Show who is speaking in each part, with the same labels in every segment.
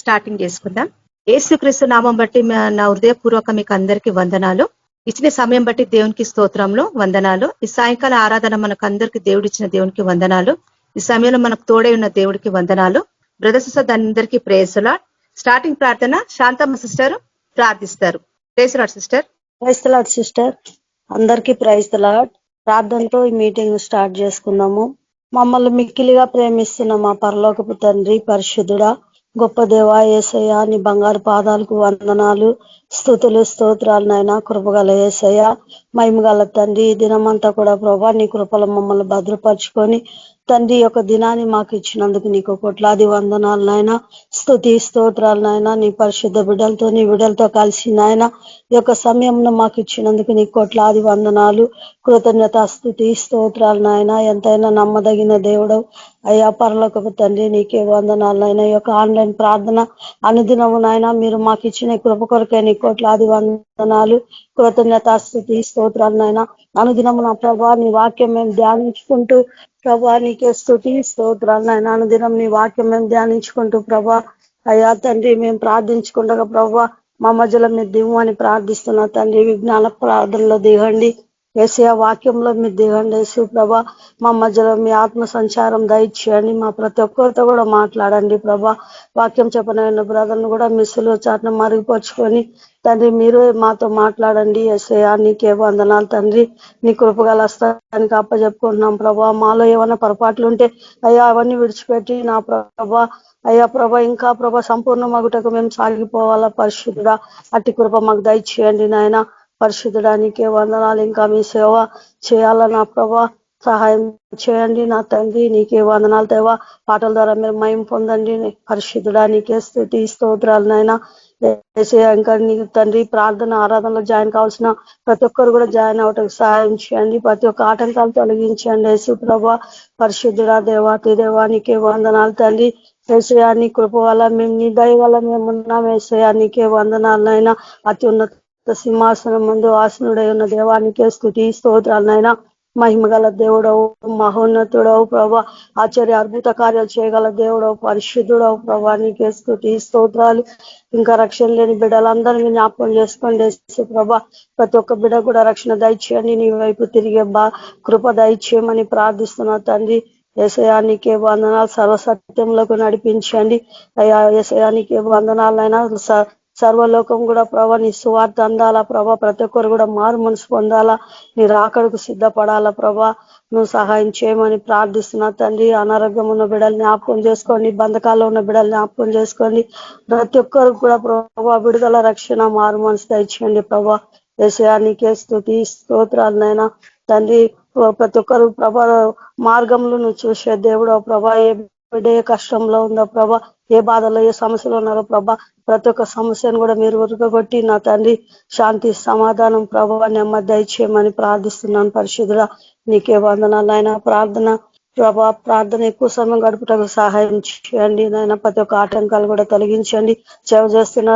Speaker 1: Starting చేసుకుందాం. యేసుక్రీస్తు నామం బట్టి నా హృదయపూర్వక మీకు అందరికీ వందనాలు. ఇచ్చిన సమయం బట్టి దేవునికి స్తోత్రంలో వందనాలు. ఈ సాయంకాల ఆరాధన మనకు అందరికి దేవుడిచ్చిన దేవునికి వందనాలు. ఈ సమయంలో మనకు తోడై ఉన్న దేవుడికి వందనాలు. బ్రదర్స్ అందరికీ ప్రేయస్లా. స్టార్టింగ్ ప్రార్థన శాంతమ్మ సిస్టర్ ప్రార్థిస్తారు. Praise lord sister.
Speaker 2: Praise the lord sister. అందరికీ ప్రైజ్ ది లార్డ్. ప్రార్థనతో ఈ మీటింగ్ స్టార్ట్ చేసుకుందాము. మమ్మల్ని మిక్కిలిగా ప్రేమిస్తున్న మా పరలోకపు తండ్రి, పరిశుద్ధుడా, గొప్ప దేవా, యేసయ్య, నీ బంగారు పాదాలకు వందనాలు, స్తుతులు, స్తోత్రాలు నాయన. కృపగల యేసయ్య, మహిమగల తండ్రి, ఈ దినమంతా కూడా ప్రభా నీ కృపలో మమ్మల్ని భద్రపరుచుకొని తండ్రి యొక్క దినాన్ని మాకు ఇచ్చినందుకు నీకు కోట్లాది వందనాలు నాయన. స్తుతి స్తోత్రాలు నాయన. నీ పరిశుద్ధ బిడ్డలతో నీ బిడ్డలతో కలిసి నాయన ఈ యొక్క సమయంలో మాకు ఇచ్చినందుకు నీకు కోట్లాది వందనాలు, కృతజ్ఞత, స్తుతి స్తోత్రాలు నాయన. ఎంతైనా నమ్మదగిన దేవుడు అయ్యా పరలోకపు తండ్రి, నీకే వందనాలు నాయన. ఈ యొక్క ఆన్లైన్ ప్రార్థన అనుదినము నాయన మీరు మాకు ఇచ్చిన కృప కొరకే నీ కోట్లాది వందనాలు, కృతజ్ఞత, స్తుతి స్తోత్రాలు నాయన. అనుదినము నా ప్రభా నీ వాక్యం మేము ధ్యానించుకుంటూ ప్రభా నీకే స్తుతి స్తోత్రాలు నాయన. అనుదినం నీ వాక్యం మేము ధ్యానించుకుంటూ ప్రభా అయ్యా తండ్రి మేము ప్రార్థించుకుంటగా ప్రభా మా మధ్యలో మీరు దిగు అని ప్రార్థిస్తున్నా తండ్రి. విజ్ఞాన ప్రార్థనలో దిగండి యేసయ్య, వాక్యంలో మీరు దిగండి యేసు ప్రభా. మా మధ్యలో మీ ఆత్మ సంచారం దయచేయండి. మా ప్రతి ఒక్కరితో కూడా మాట్లాడండి ప్రభా. వాక్యం చెప్పనైన బ్రదర్ను కూడా మీ సులువు చాటును మరుగుపరుచుకొని తండ్రి మీరు మాతో మాట్లాడండి యేసయ్య. నీకే వందనాలు తండ్రి. నీ కృపగల హస్తానికి అప్పచెప్పుకుంటున్నాం ప్రభా. మాలో ఏమైనా పొరపాట్లు ఉంటే అయ్యా అవన్నీ విడిచిపెట్టి నా ప్రభా అయ్యా ప్రభా ఇంకా ప్రభా సంపూర్ణ మగుటకు మేము సాగిపోవాలా పరిశుద్ధుడా. అట్టి కృప మాకు దయచేయండి నాయన. పరిశుద్ధుడా నీకే వందనాలు. ఇంకా మీ సేవ చేయాలా నా ప్రభా సహాయం చేయండి నా తండ్రి. నీకే వందనాలు దేవా. పాటల ద్వారా మీరు మహిమ పొందండి. పరిశుద్ధుడా నీకే స్తుతి స్తోత్రాలు నాయన. ఇంకా నీకు తండ్రి ప్రార్థన ఆరాధనలో జాయిన్ కావాల్సిన ప్రతి ఒక్కరు కూడా జాయిన్ అవటానికి సహాయం చేయండి. ప్రతి ఒక్క ఆటంకాలు తొలగించండి యేసు ప్రభా. పరిశుద్ధుడా దేవాతి దేవా నీకే వందనాలు తండ్రి. యేసయ్య నీ కృప వల్ల మేము నీ దయ వల్ల మేము ఉన్నాం యేసయ్య. నీకే వందనాలనైనా. అత్యున్నత సింహాసనం ముందు ఆసనుడై ఉన్న దేవానికే స్తుతి స్తోత్రాలనైనా. మహిమగల దేవుడవు, మహోన్నతుడవు ప్రభా. ఆశ్చర్య అద్భుత కార్యాలు చేయగల దేవుడవు, పరిశుద్ధుడవు ప్రభా. నీకే స్తుతి స్తోత్రాలు. ఇంకా రక్షణ లేని బిడ్డలందరినీ జ్ఞాపకం చేసుకోండి యేసు ప్రభా. ప్రతి ఒక్క బిడ్డ కూడా రక్షణ దయచేయండి. నీ వైపు తిరిగే కృప దయచేయమని ప్రార్థిస్తున్నా తండ్రి. యేసయానికే వందనాలు. సర్వసత్యంలోకి నడిపించండి అయ్యా. యేసయానికే వందనాలైనా. సర్వలోకం కూడా ప్రభా నీ సువార్త అందాలా ప్రభా. ప్రతి ఒక్కరు కూడా మారు మనసు పొందాలా. నీ రాకడకు సిద్ధపడాలా ప్రభా. నువ్వు సహాయం చేయమని ప్రార్థిస్తున్నా తండ్రి. అనారోగ్యం ఉన్న బిడ్డలు జ్ఞాపకం చేసుకోండి. బంధకాల్లో ఉన్న బిడ్డలు జ్ఞాపకం చేసుకోండి. ప్రతి ఒక్కరికి కూడా ప్రభా విడుదల, రక్షణ, మారు మనసు దయచేయండి ప్రభా. యేసయానికే స్తుతి స్తోత్రాలనైనా తండ్రి. ప్రతి ఒక్కరు ప్రభా మార్గంలో నువ్వు చూసే దేవుడు ప్రభా. ఏ బిడ్డ ఏ కష్టంలో ఉందో ప్రభా, ఏ బాధలో ఏ సమస్యలు ఉన్నారో ప్రభా, ప్రతి ఒక్క సమస్యను కూడా మీరు ఉరకగొట్టి నా తండ్రి శాంతి సమాధానం ప్రభా నెమ్మది దయచేయమని ప్రార్థిస్తున్నాను పరిశుద్ధుడా. నీకే వందనాలు ఆయన. ప్రభా ప్రార్థన ఎక్కువ సమయం గడుపుటకు సహాయం చేయండి నాయన. ప్రతి ఒక్క ఆటంకాలు కూడా తొలగించండి. సేవ చేస్తున్న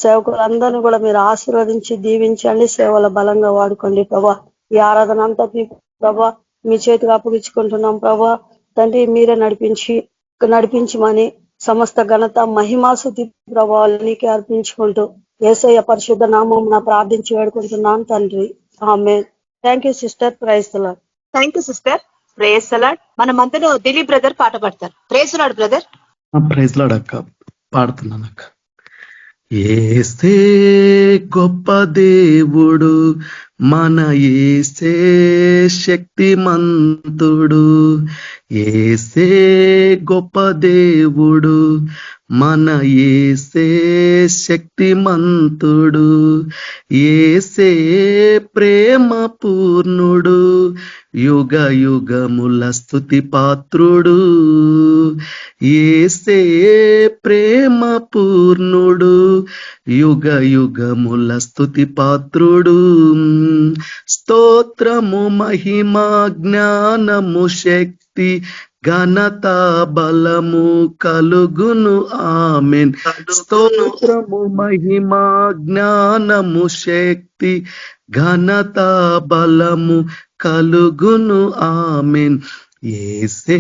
Speaker 2: సేవకులందరినీ కూడా మీరు ఆశీర్వదించి దీవించండి. సేవల బలంగా వాడుకోండి ప్రభా. ఈ ఆరాధన అంతటి ప్రభా మీ చేతికి అప్పగించుకుంటున్నాం ప్రభా. తండ్రి మీరే నడిపించమని సమస్త ఘనత మహిమాసుతి ప్రభావాలు నీకే అర్పించుకుంటూ యేసయ్య పరిశుద్ధ నామం ప్రార్థించి వేడుకుంటున్నాను తండ్రి. ఆమేన్. థ్యాంక్ యూ సిస్టర్. Praise the lord.
Speaker 1: థ్యాంక్ యూ సిస్టర్. Praise the lord. మన మధ్యలో దిలీప్ బ్రదర్ పాట పాడతారు. Praise the lord brother.
Speaker 3: Praise the lord అక్క. పాడుతున్నాను అక్క. యేసే గొప్ప దేవుడు, మన యేసే శక్తిమంతుడు. యేసే గొప్ప దేవుడు, మన యేసే శక్తిమంతుడు. యేసే ప్రేమ పూర్ణుడు, యుగ యుగముల స్తుతి పాత్రుడు. యేసే ప్రేమ పూర్ణుడు, యుగ యుగముల స్తుతి పాత్రుడు. స్తోత్రము మహిమా జ్ఞానము శక్తి ఘనత బలము కలుగును. ఆమెన్. స్తోత్రము మహిమా జ్ఞానము శక్తి ఘనత బలము కలుగును. ఆమెన్. ఏసే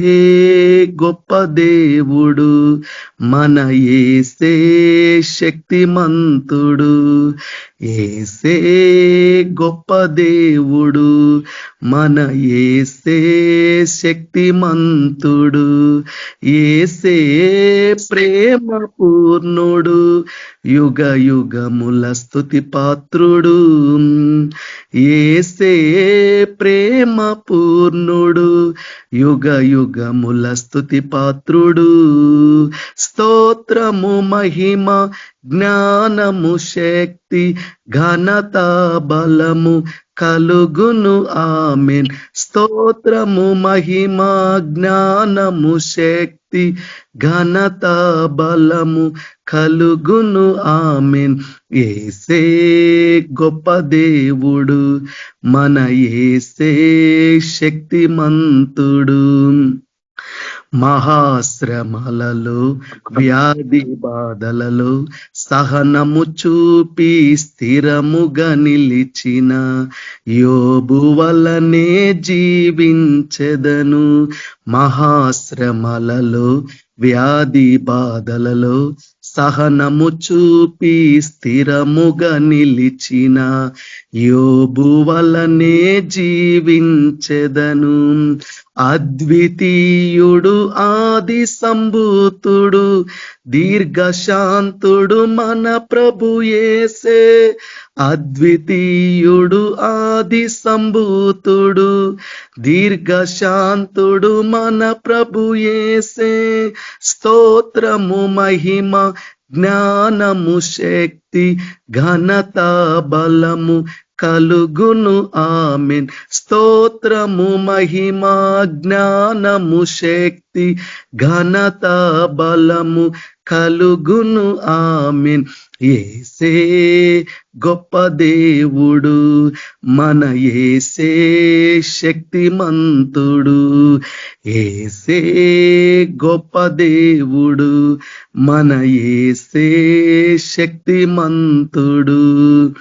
Speaker 3: గొప్ప దేవుడు, మన ఏసే శక్తిమంతుడు. ఏసే గొప్ప దేవుడు, మన ఏసే శక్తిమంతుడు. ఏసే ప్రేమ పూర్ణుడు, యుగ యుగముల స్తుతి పాత్రుడు. ఏసే ప్రేమ పూర్ణుడు, యుగ యుగముల స్తుతి పాత్రుడు. స్తోత్రము మహిమ జ్ఞానము శక్తి ఘనత బలము కలుగును ఆమెన్. స్తోత్రము మహిమ జ్ఞానము శక్తి ఘనత బలము కలుగును ఆమెన్. ఏసే గొప్ప దేవుడు, మన ఏసే శక్తిమంతుడు. మహాశ్రమలలో వ్యాధి బాధలలో సహనము చూపి స్థిరముగా నిలిచిన యోబు వలనే జీవించెదను. మహాశ్రమలలో వ్యాధి బాధలలో సహనము చూపి స్థిరముగా నిలిచిన యోబు వలనే జీవించెదను. అద్వితీయుడు ఆది సంభూతుడు దీర్ఘశాంతుడు మన ప్రభు యేసే. అద్వితీయుడు ఆది సంభూతుడు దీర్ఘశాంతుడు మన ప్రభు యేసే. స్తోత్రము మహిమ జ్ఞానము శక్తి ఘనత బలము కలుగును ఆమెన్. స్తోత్రము మహిమ జ్ఞానము శక్తి ఘనత బలము కలుగును ఆమెన్. ఏసే గొప్ప దేవుడు, మన ఏసే శక్తిమంతుడు. ఏసే గొప్ప దేవుడు, మన ఏసే శక్తిమంతుడు.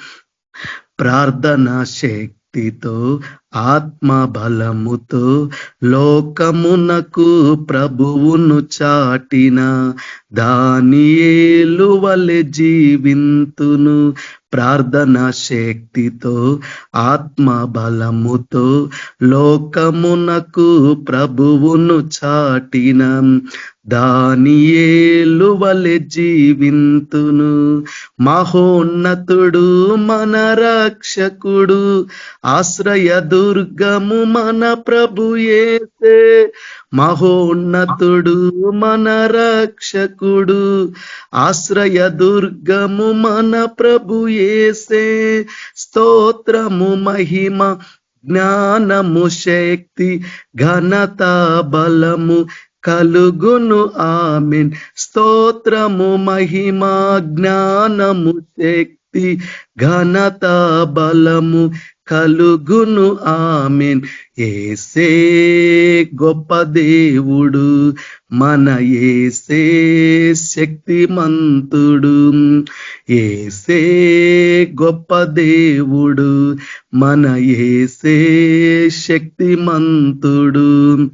Speaker 3: ప్రార్థనా శక్తితో ఆత్మ బలముతో లోకమునకు ప్రభువును చాటిన దానియేలు వలె జీవింతును. ప్రార్థనా శక్తితో ఆత్మ బలముతో లోకమునకు ప్రభువును చాటిన దానియేలు వలె జీవింతును. మహోన్నతుడు మన రక్షకుడు, ఆశ్రయ దుర్గము మన ప్రభు యేసే. మహోన్నతుడు మన రక్షకుడు, ఆశ్రయ దుర్గము మన ప్రభు యేసే. స్తోత్రము మహిమ జ్ఞానము శక్తి ఘనత బలము కలుగును ఆమెన్. స్తోత్రము మహిమ జ్ఞానము శక్తి ఘనత బలము కలుగును ఆమెన్. ఏసే గొప్ప దేవుడు, మన ఏసే శక్తిమంతుడు. ఏసే గొప్ప దేవుడు, మన ఏసే శక్తిమంతుడు.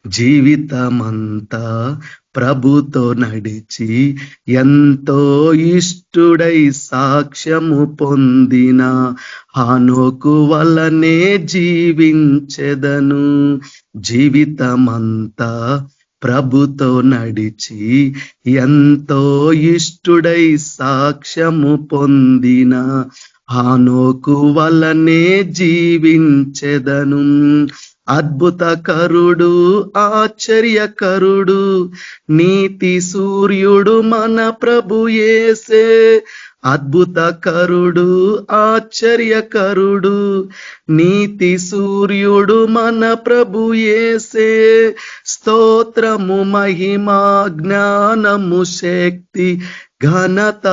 Speaker 3: జీవితమంతా ప్రభుతో నడిచి ఎంతో ఇష్టుడై సాక్ష్యము పొందిన హానోకు వలనే జీవించెదను. జీవితమంతా ప్రభుతో నడిచి ఎంతో ఇష్టుడై సాక్ష్యము పొందిన హానోకు వలనే జీవించెదను. అద్భుతకరుడు ఆశ్చర్యకరుడు నీతి సూర్యుడు మన ప్రభు యేసే. అద్భుతకరుడు ఆశ్చర్యకరుడు నీతి సూర్యుడు మన ప్రభు యేసే. స్తోత్రము మహిమ జ్ఞానము శక్తి ఘనత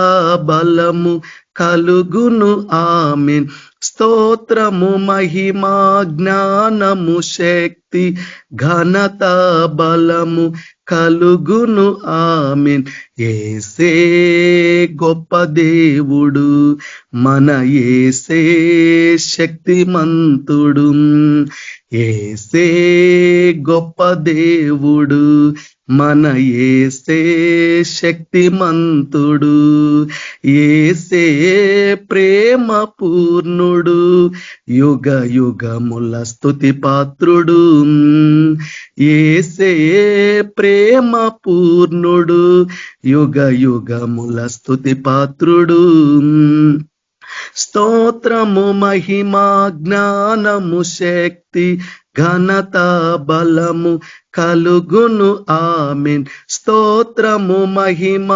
Speaker 3: బలము కలుగును ఆమెన్. స్తోత్రము మహిమ జ్ఞానము శక్తి ఘనత బలము కలుగును ఆమెన్. ఏసే గొప్ప దేవుడు, మన ఏసే శక్తిమంతుడు. ఏసే గొప్ప దేవుడు, మన ఏసే శక్తిమంతుడు, ఏసే ప్రేమ పూర్ణుడు, యుగ యుగముల స్తుతి పాత్రుడు. ఏసే ప్రేమ పూర్ణుడు, యుగ యుగముల స్తుతి పాత్రుడు. స్తోత్రము మహిమా జ్ఞానము శక్తి ఘనత బలము కలుగును ఆమేన్. స్తోత్రము మహిమ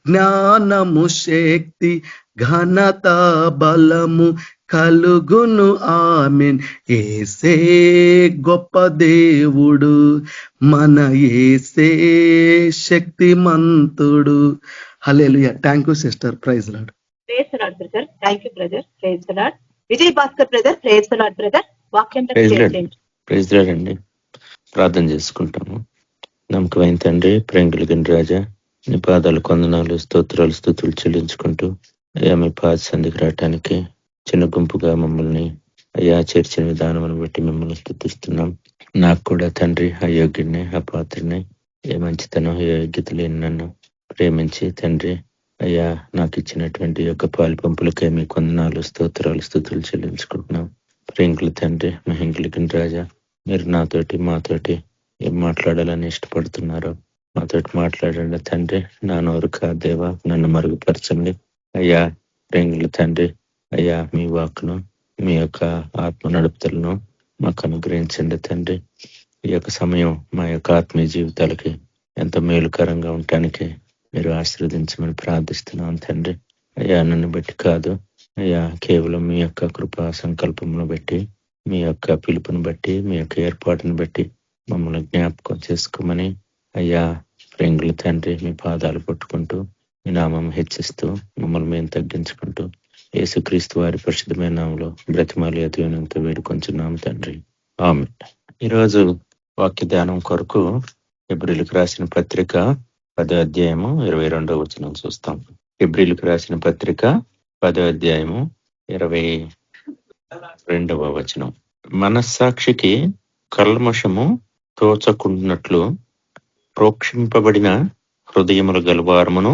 Speaker 3: జ్ఞానము శక్తి ఘనత బలము కలుగును ఆమేన్. ఏసే గొప్ప దేవుడు, మన ఏసే శక్తిమంతుడు. హల్లెలూయా. థ్యాంక్ యూ సిస్టర్. Praise lord.
Speaker 1: Praise the lord brother. Thank you యూ బ్రదర్. Praise the lord. Vijay Bhaskar brother. Praise the lord brother. వాక్యం చేయండి.
Speaker 4: ప్రైజ్ ది లార్డ్ అండి. ప్రార్థన చేసుకుంటాము. నమ్మకమైన తండ్రి, ప్రేమ కలిగిన రాజా, నీ పాదాలు కొందనాలు, స్తోత్రాలు, స్తుతులు చెల్లించుకుంటూ అయ్యా మీ పాద సంధికి రావటానికి చిన్న గుంపుగా మమ్మల్ని అయ్యా చేర్చిన విధానం బట్టి మిమ్మల్ని స్తుతిస్తున్నాం. నాకు కూడా తండ్రి అయోగ్యుడిని, అపాత్రుని, ఏ మంచితనం ఏ యోగ్యత లేని నన్ను ప్రేమించి తండ్రి అయ్యా నాకు ఇచ్చినటువంటి యొక్క పాలు పంపులకే మీ కొందనాలు, స్తోత్రాలు, స్తుతులు చెల్లించుకుంటున్నాం. ప్రేంకులు తండ్రి, మహింకులకి రాజా, మీరు నాతోటి మాతోటి ఏం మాట్లాడాలని ఇష్టపడుతున్నారో మాతోటి మాట్లాడండి తండ్రి. నా నోరు కాదేవా, నన్ను మరుగుపరచండి అయ్యా. ప్రేంకులు తండ్రి అయ్యా, మీ వాక్కును మీ యొక్క ఆత్మ నడుపుదలను మాకు అనుగ్రహించండి తండ్రి. ఈ యొక్క సమయం మా యొక్క ఆత్మీయ జీవితాలకి ఎంతో మేలుకరంగా ఉండటానికి మీరు ఆశీర్వదించమని ప్రార్థిస్తున్నాం తండ్రి. అయ్యా నన్ను బట్టి కాదు అయ్యా, కేవలం మీ యొక్క కృపా సంకల్పమును బట్టి, మీ యొక్క పిలుపుని బట్టి, మీ యొక్క ఏర్పాటును బట్టి మమ్మల్ని జ్ఞాపకం చేసుకోమని అయ్యా ప్రేంగుల తండ్రి మీ పాదాలు పట్టుకుంటూ మీ నామం హెచ్చిస్తూ మమ్మల్ని మేము తగ్గించుకుంటూ యేసుక్రీస్తు వారి పరిశుద్ధమైన నామములో బ్రతిమాలి అతివినంతో వేడుకొంచున్నాం తండ్రి. ఆమేన్. ఈరోజు వాక్య ధ్యానం కొరకు హెబ్రీయులకు రాసిన పత్రిక 10వ అధ్యాయము 22వ వచనం చూస్తాం. హెబ్రీయులకు రాసిన పత్రిక 10వ అధ్యాయము 22వ వచనం. మనస్సాక్షికి కల్మషము తోచకుండునట్లు ప్రోక్షింపబడిన హృదయముల గలవారమును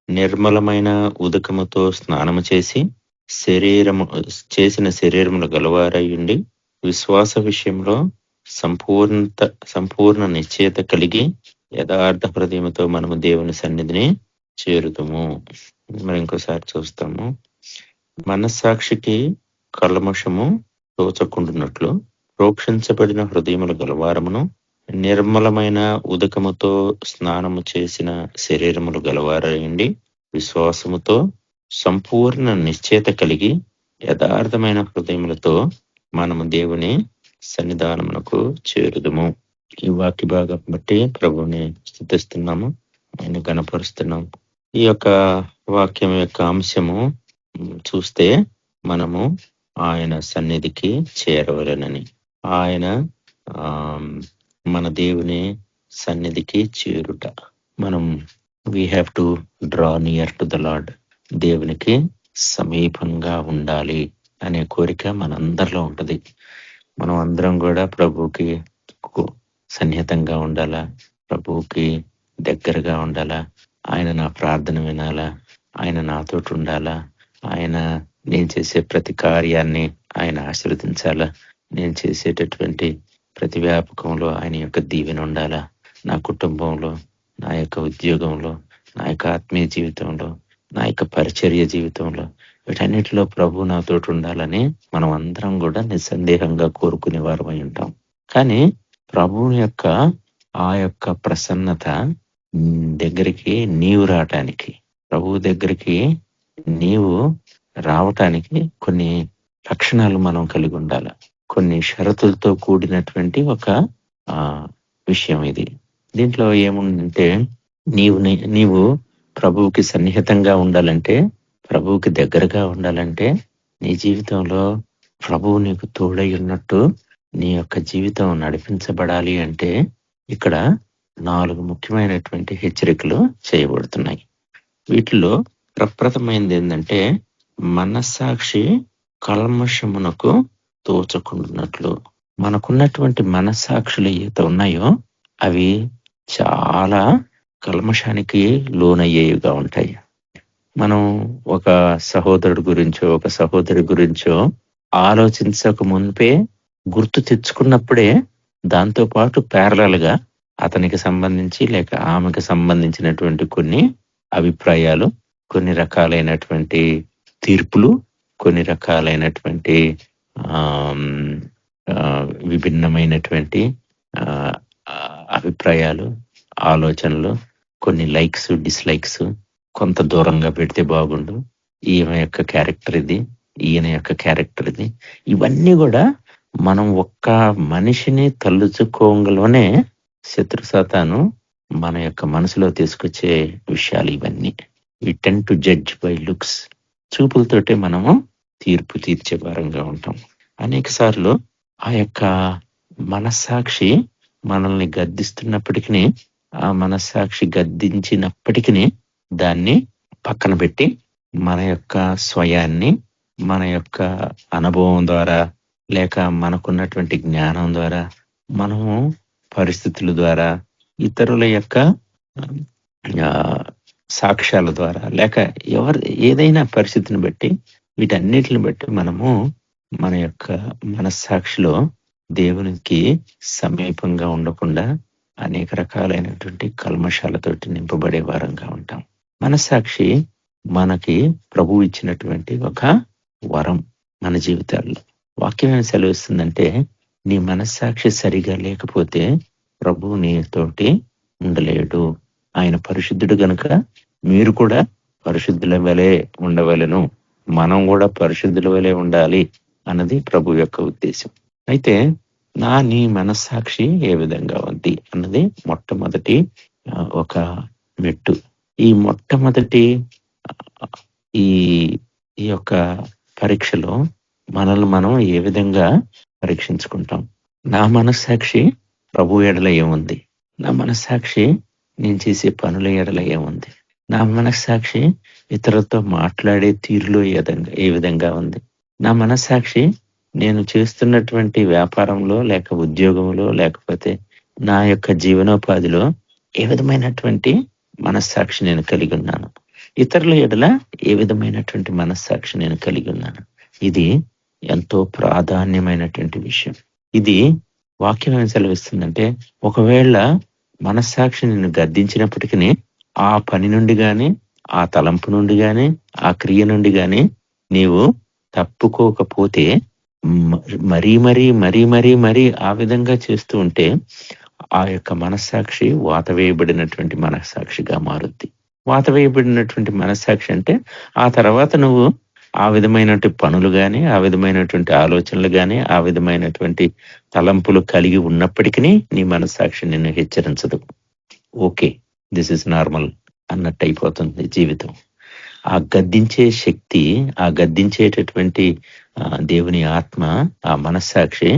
Speaker 4: నిర్మలమైన ఉదకముతో స్నానము చేసిన శరీరముల గలవారయుండి విశ్వాస విషయంలో సంపూర్ణ నిశ్చయత కలిగి యథార్థ హృదయముతో మనము దేవుని సన్నిధిని చేరుదుము. మరి ఇంకోసారి చూస్తాము. మనస్సాక్షికి కల్మషము తోచకుండునట్లు ప్రోక్షించబడిన హృదయముల గలవారమును నిర్మలమైన ఉదకముతో స్నానము చేసిన శరీరములు గలవారయండి విశ్వాసముతో సంపూర్ణ నిశ్చయత కలిగి యథార్థమైన హృదయములతో మనము దేవుని సన్నిధానమునకు చేరుదుము. ఈ వాక్య భాగం బట్టి ప్రభువుని స్తుతిస్తున్నాము, ఆయన గణపరుస్తున్నాం. ఈ యొక్క వాక్యం యొక్క అంశము చూస్తే మనము ఆయన సన్నిధికి చేరవలెనని, ఆయన మన దేవుని సన్నిధికి చేరుట. మనం we have to draw near to the lord. దేవునికి సమీపంగా ఉండాలి అనే కోరిక మనందరిలో ఉంటుంది. మనం అందరం కూడా ప్రభువుకి సన్నిహితంగా ఉండాలా, ప్రభువుకి దగ్గరగా ఉండాలా, ఆయన నా ప్రార్థన వినాలా, ఆయన నాతోటి ఉండాలా, ఆయన నేను చేసే ప్రతి కార్యాన్ని ఆయన ఆశీర్వదించాలా, నేను చేసేటటువంటి ప్రతి వ్యాపకంలో ఆయన యొక్క దీవెన ఉండాలా, నా కుటుంబంలో, నా యొక్క ఉద్యోగంలో, నా యొక్క ఆత్మీయ జీవితంలో, నా యొక్క పరిచర్య జీవితంలో, వీటన్నిటిలో ప్రభు నాతోటి ఉండాలని మనం అందరం కూడా నిస్సందేహంగా కోరుకునే వారమై ఉంటాం. కానీ ప్రభువు యొక్క ఆ యొక్క ప్రసన్నత దగ్గరికి నీవు రావటానికి, ప్రభువు దగ్గరికి నీవు రావటానికి కొన్ని లక్షణాలు మనం కలిగి ఉండాలి. కొన్ని షరతులతో కూడినటువంటి ఒక విషయం ఇది. దీంట్లో ఏముందంటే నీవు ప్రభువుకి సన్నిహితంగా ఉండాలంటే, ప్రభువుకి దగ్గరగా ఉండాలంటే, నీ జీవితంలో ప్రభువు నీకు తోడై ఉన్నట్టు నీ యొక్క జీవితం నడిపించబడాలి అంటే ఇక్కడ 4 ముఖ్యమైనటువంటి హెచ్చరికలు చేయబడుతున్నాయి. వీటిలో ప్రప్రథమైనది ఏంటంటే మనస్సాక్షి కల్మషమునకు తోచకుండానట్లు. మనకున్నటువంటి మనస్సాక్షులు ఏవైతే ఉన్నాయో అవి చాలా కల్మషానికి లోనయ్యేవిగా ఉంటాయి. మనం ఒక సహోదరుడి గురించో ఒక సహోదరి గురించో ఆలోచించక మునిపే గుర్తు తెచ్చుకున్నప్పుడే దాంతో పాటు ప్యారలల్ గా అతనికి సంబంధించి లేక ఆమెకు సంబంధించినటువంటి కొన్ని అభిప్రాయాలు, కొన్ని రకాలైనటువంటి తీర్పులు, కొన్ని రకాలైనటువంటి విభిన్నమైనటువంటి అభిప్రాయాలు, ఆలోచనలు, కొన్ని లైక్స్, డిస్లైక్స్, కొంత దూరంగా పెడితే బాగుండు, ఈమె యొక్క క్యారెక్టర్ ఇది, ఈయన యొక్క క్యారెక్టర్ ఇది, ఇవన్నీ కూడా మనం ఒక్క మనిషిని తలుచుకోగలనే శత్రు సాతాను మన యొక్క మనసులో తీసుకొచ్చే విషయాలు ఇవన్నీ. We tend to judge by looks. చూపులతోటే మనము తీర్పు తీర్చే వారంగా ఉంటాం. అనేక సార్లు ఆ యొక్క మనస్సాక్షి మనల్ని గద్దిస్తున్నప్పటికీ, ఆ మనస్సాక్షి గద్దించినప్పటికీ దాన్ని పక్కన పెట్టి మన యొక్క స్వయాన్ని, మన యొక్క అనుభవం ద్వారా లేక మనకున్నటువంటి జ్ఞానం ద్వారా, మనము పరిస్థితుల ద్వారా, ఇతరుల యొక్క సాక్ష్యాల ద్వారా లేక ఏదైనా పరిస్థితిని బట్టి, వీటన్నిటిని బట్టి మనము మన యొక్క మనస్సాక్షిలో దేవునికి సమీపంగా ఉండకుండా అనేక రకాలైనటువంటి కల్మషాలతోటి నింపబడే వారంగా ఉంటాం. మనస్సాక్షి మనకి ప్రభువు ఇచ్చినటువంటి ఒక వరం మన జీవితాల్లో. వాక్యం ఏం సెలవిస్తుందంటే, నీ మనస్సాక్షి సరిగా లేకపోతే ప్రభువు నీతోటి ఉండలేడు. ఆయన పరిశుద్ధుడు గనుక మీరు కూడా పరిశుద్ధుల వలె ఉండవలెను, మనం కూడా పరిశుద్ధుల వలె ఉండాలి అన్నది ప్రభు యొక్క ఉద్దేశం. అయితే నీ మనస్సాక్షి ఏ విధంగా ఉంది అన్నది మొట్టమొదటి ఒక మెట్టు. ఈ మొట్టమొదటి ఈ యొక్క పరీక్షలో మనల్ని మనం ఏ విధంగా పరీక్షించుకుంటాం? నా మనస్సాక్షి ప్రభు ఎడల ఏముంది? నా మనస్సాక్షి నేను చేసే పనుల ఎడల ఏముంది? నా మనస్సాక్షి ఇతరులతో మాట్లాడే తీరులో ఏ విధంగా ఉంది? నా మనస్సాక్షి నేను చేస్తున్నటువంటి వ్యాపారంలో లేక ఉద్యోగంలో లేకపోతే నా యొక్క జీవనోపాధిలో ఏ విధమైనటువంటి మనస్సాక్షి నేను కలిగి ఉన్నాను? ఇతరుల ఎడల ఏ విధమైనటువంటి మనస్సాక్షి నేను కలిగి ఉన్నాను? ఇది ఎంతో ప్రాధాన్యమైనటువంటి విషయం. ఇది వాక్యం ఏం సెలవిస్తుందంటే, ఒకవేళ మనస్సాక్షి నిన్ను గద్దించినప్పటికీ ఆ పని నుండి గాని, ఆ తలంపు నుండి గాని, ఆ క్రియ నుండి గాని నీవు తప్పుకోకపోతే, మరీ ఆ విధంగా చేస్తూ ఉంటే ఆ యొక్క మనస్సాక్షి వాత వేయబడినటువంటి మనస్సాక్షిగా మారుద్ది. వాత వేయబడినటువంటి మనస్సాక్షి అంటే ఆ తర్వాత నువ్వు ఆ విధమైనటువంటి పనులు కానీ, ఆ విధమైనటువంటి ఆలోచనలు కానీ, ఆ విధమైనటువంటి తలంపులు కలిగి ఉన్నప్పటికీ నీ మనస్సాక్షి నిన్ను హెచ్చరించదు. ఓకే, దిస్ ఇస్ నార్మల్ అన్నట్టు అయిపోతుంది జీవితం. ఆ గద్దించే శక్తి, ఆ గద్దించేటటువంటి దేవుని ఆత్మ, ఆ మనస్సాక్షి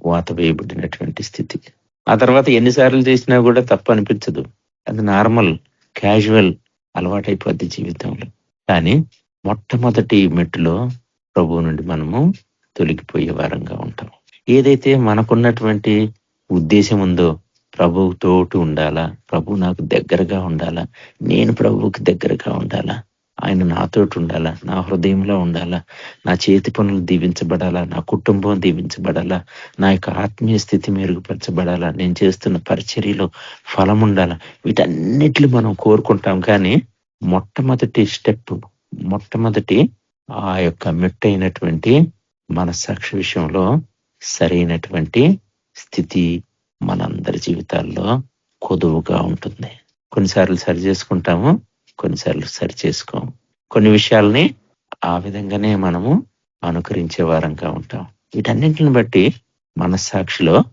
Speaker 4: వాత వేయబడినటువంటి స్థితి. ఆ తర్వాత ఎన్నిసార్లు చేసినా కూడా తప్పు అనిపించదు. అది నార్మల్, క్యాజువల్ అలవాటైపోద్ది జీవితంలో. కానీ మొట్టమొదటి మెట్టులో ప్రభువు నుండి మనము తొలగిపోయే వారంగా ఉంటాం. ఏదైతే మనకున్నటువంటి ఉద్దేశం ఉందో, ప్రభువుతోటి ఉండాలా, ప్రభు నాకు దగ్గరగా ఉండాలా, నేను ప్రభువుకి దగ్గరగా ఉండాలా, ఆయన నాతోటి ఉండాలా, నా హృదయంలో ఉండాలా, నా చేతి పనులు దీవించబడాలా, నా కుటుంబం దీవించబడాలా, నా యొక్క ఆత్మీయ స్థితి మెరుగుపరచబడాలా, నేను చేస్తున్న పరిచర్యలో ఫలం ఉండాలా, వీటన్నిటిని మనం కోరుకుంటాం. కానీ మొట్టమొదటి ఆ యొక్క మెట్టైనటువంటి మనస్సాక్షి విషయంలో సరైనటువంటి స్థితి మనందరి జీవితాల్లో కొదువుగా ఉంటుంది. కొన్నిసార్లు సరి చేసుకుంటాము, కొన్నిసార్లు సరి చేసుకోము. కొన్ని విషయాల్ని ఆ విధంగానే మనము అనుకరించే వారంగా ఉంటాం. వీటన్నింటిని బట్టి మనస్సాక్షిలో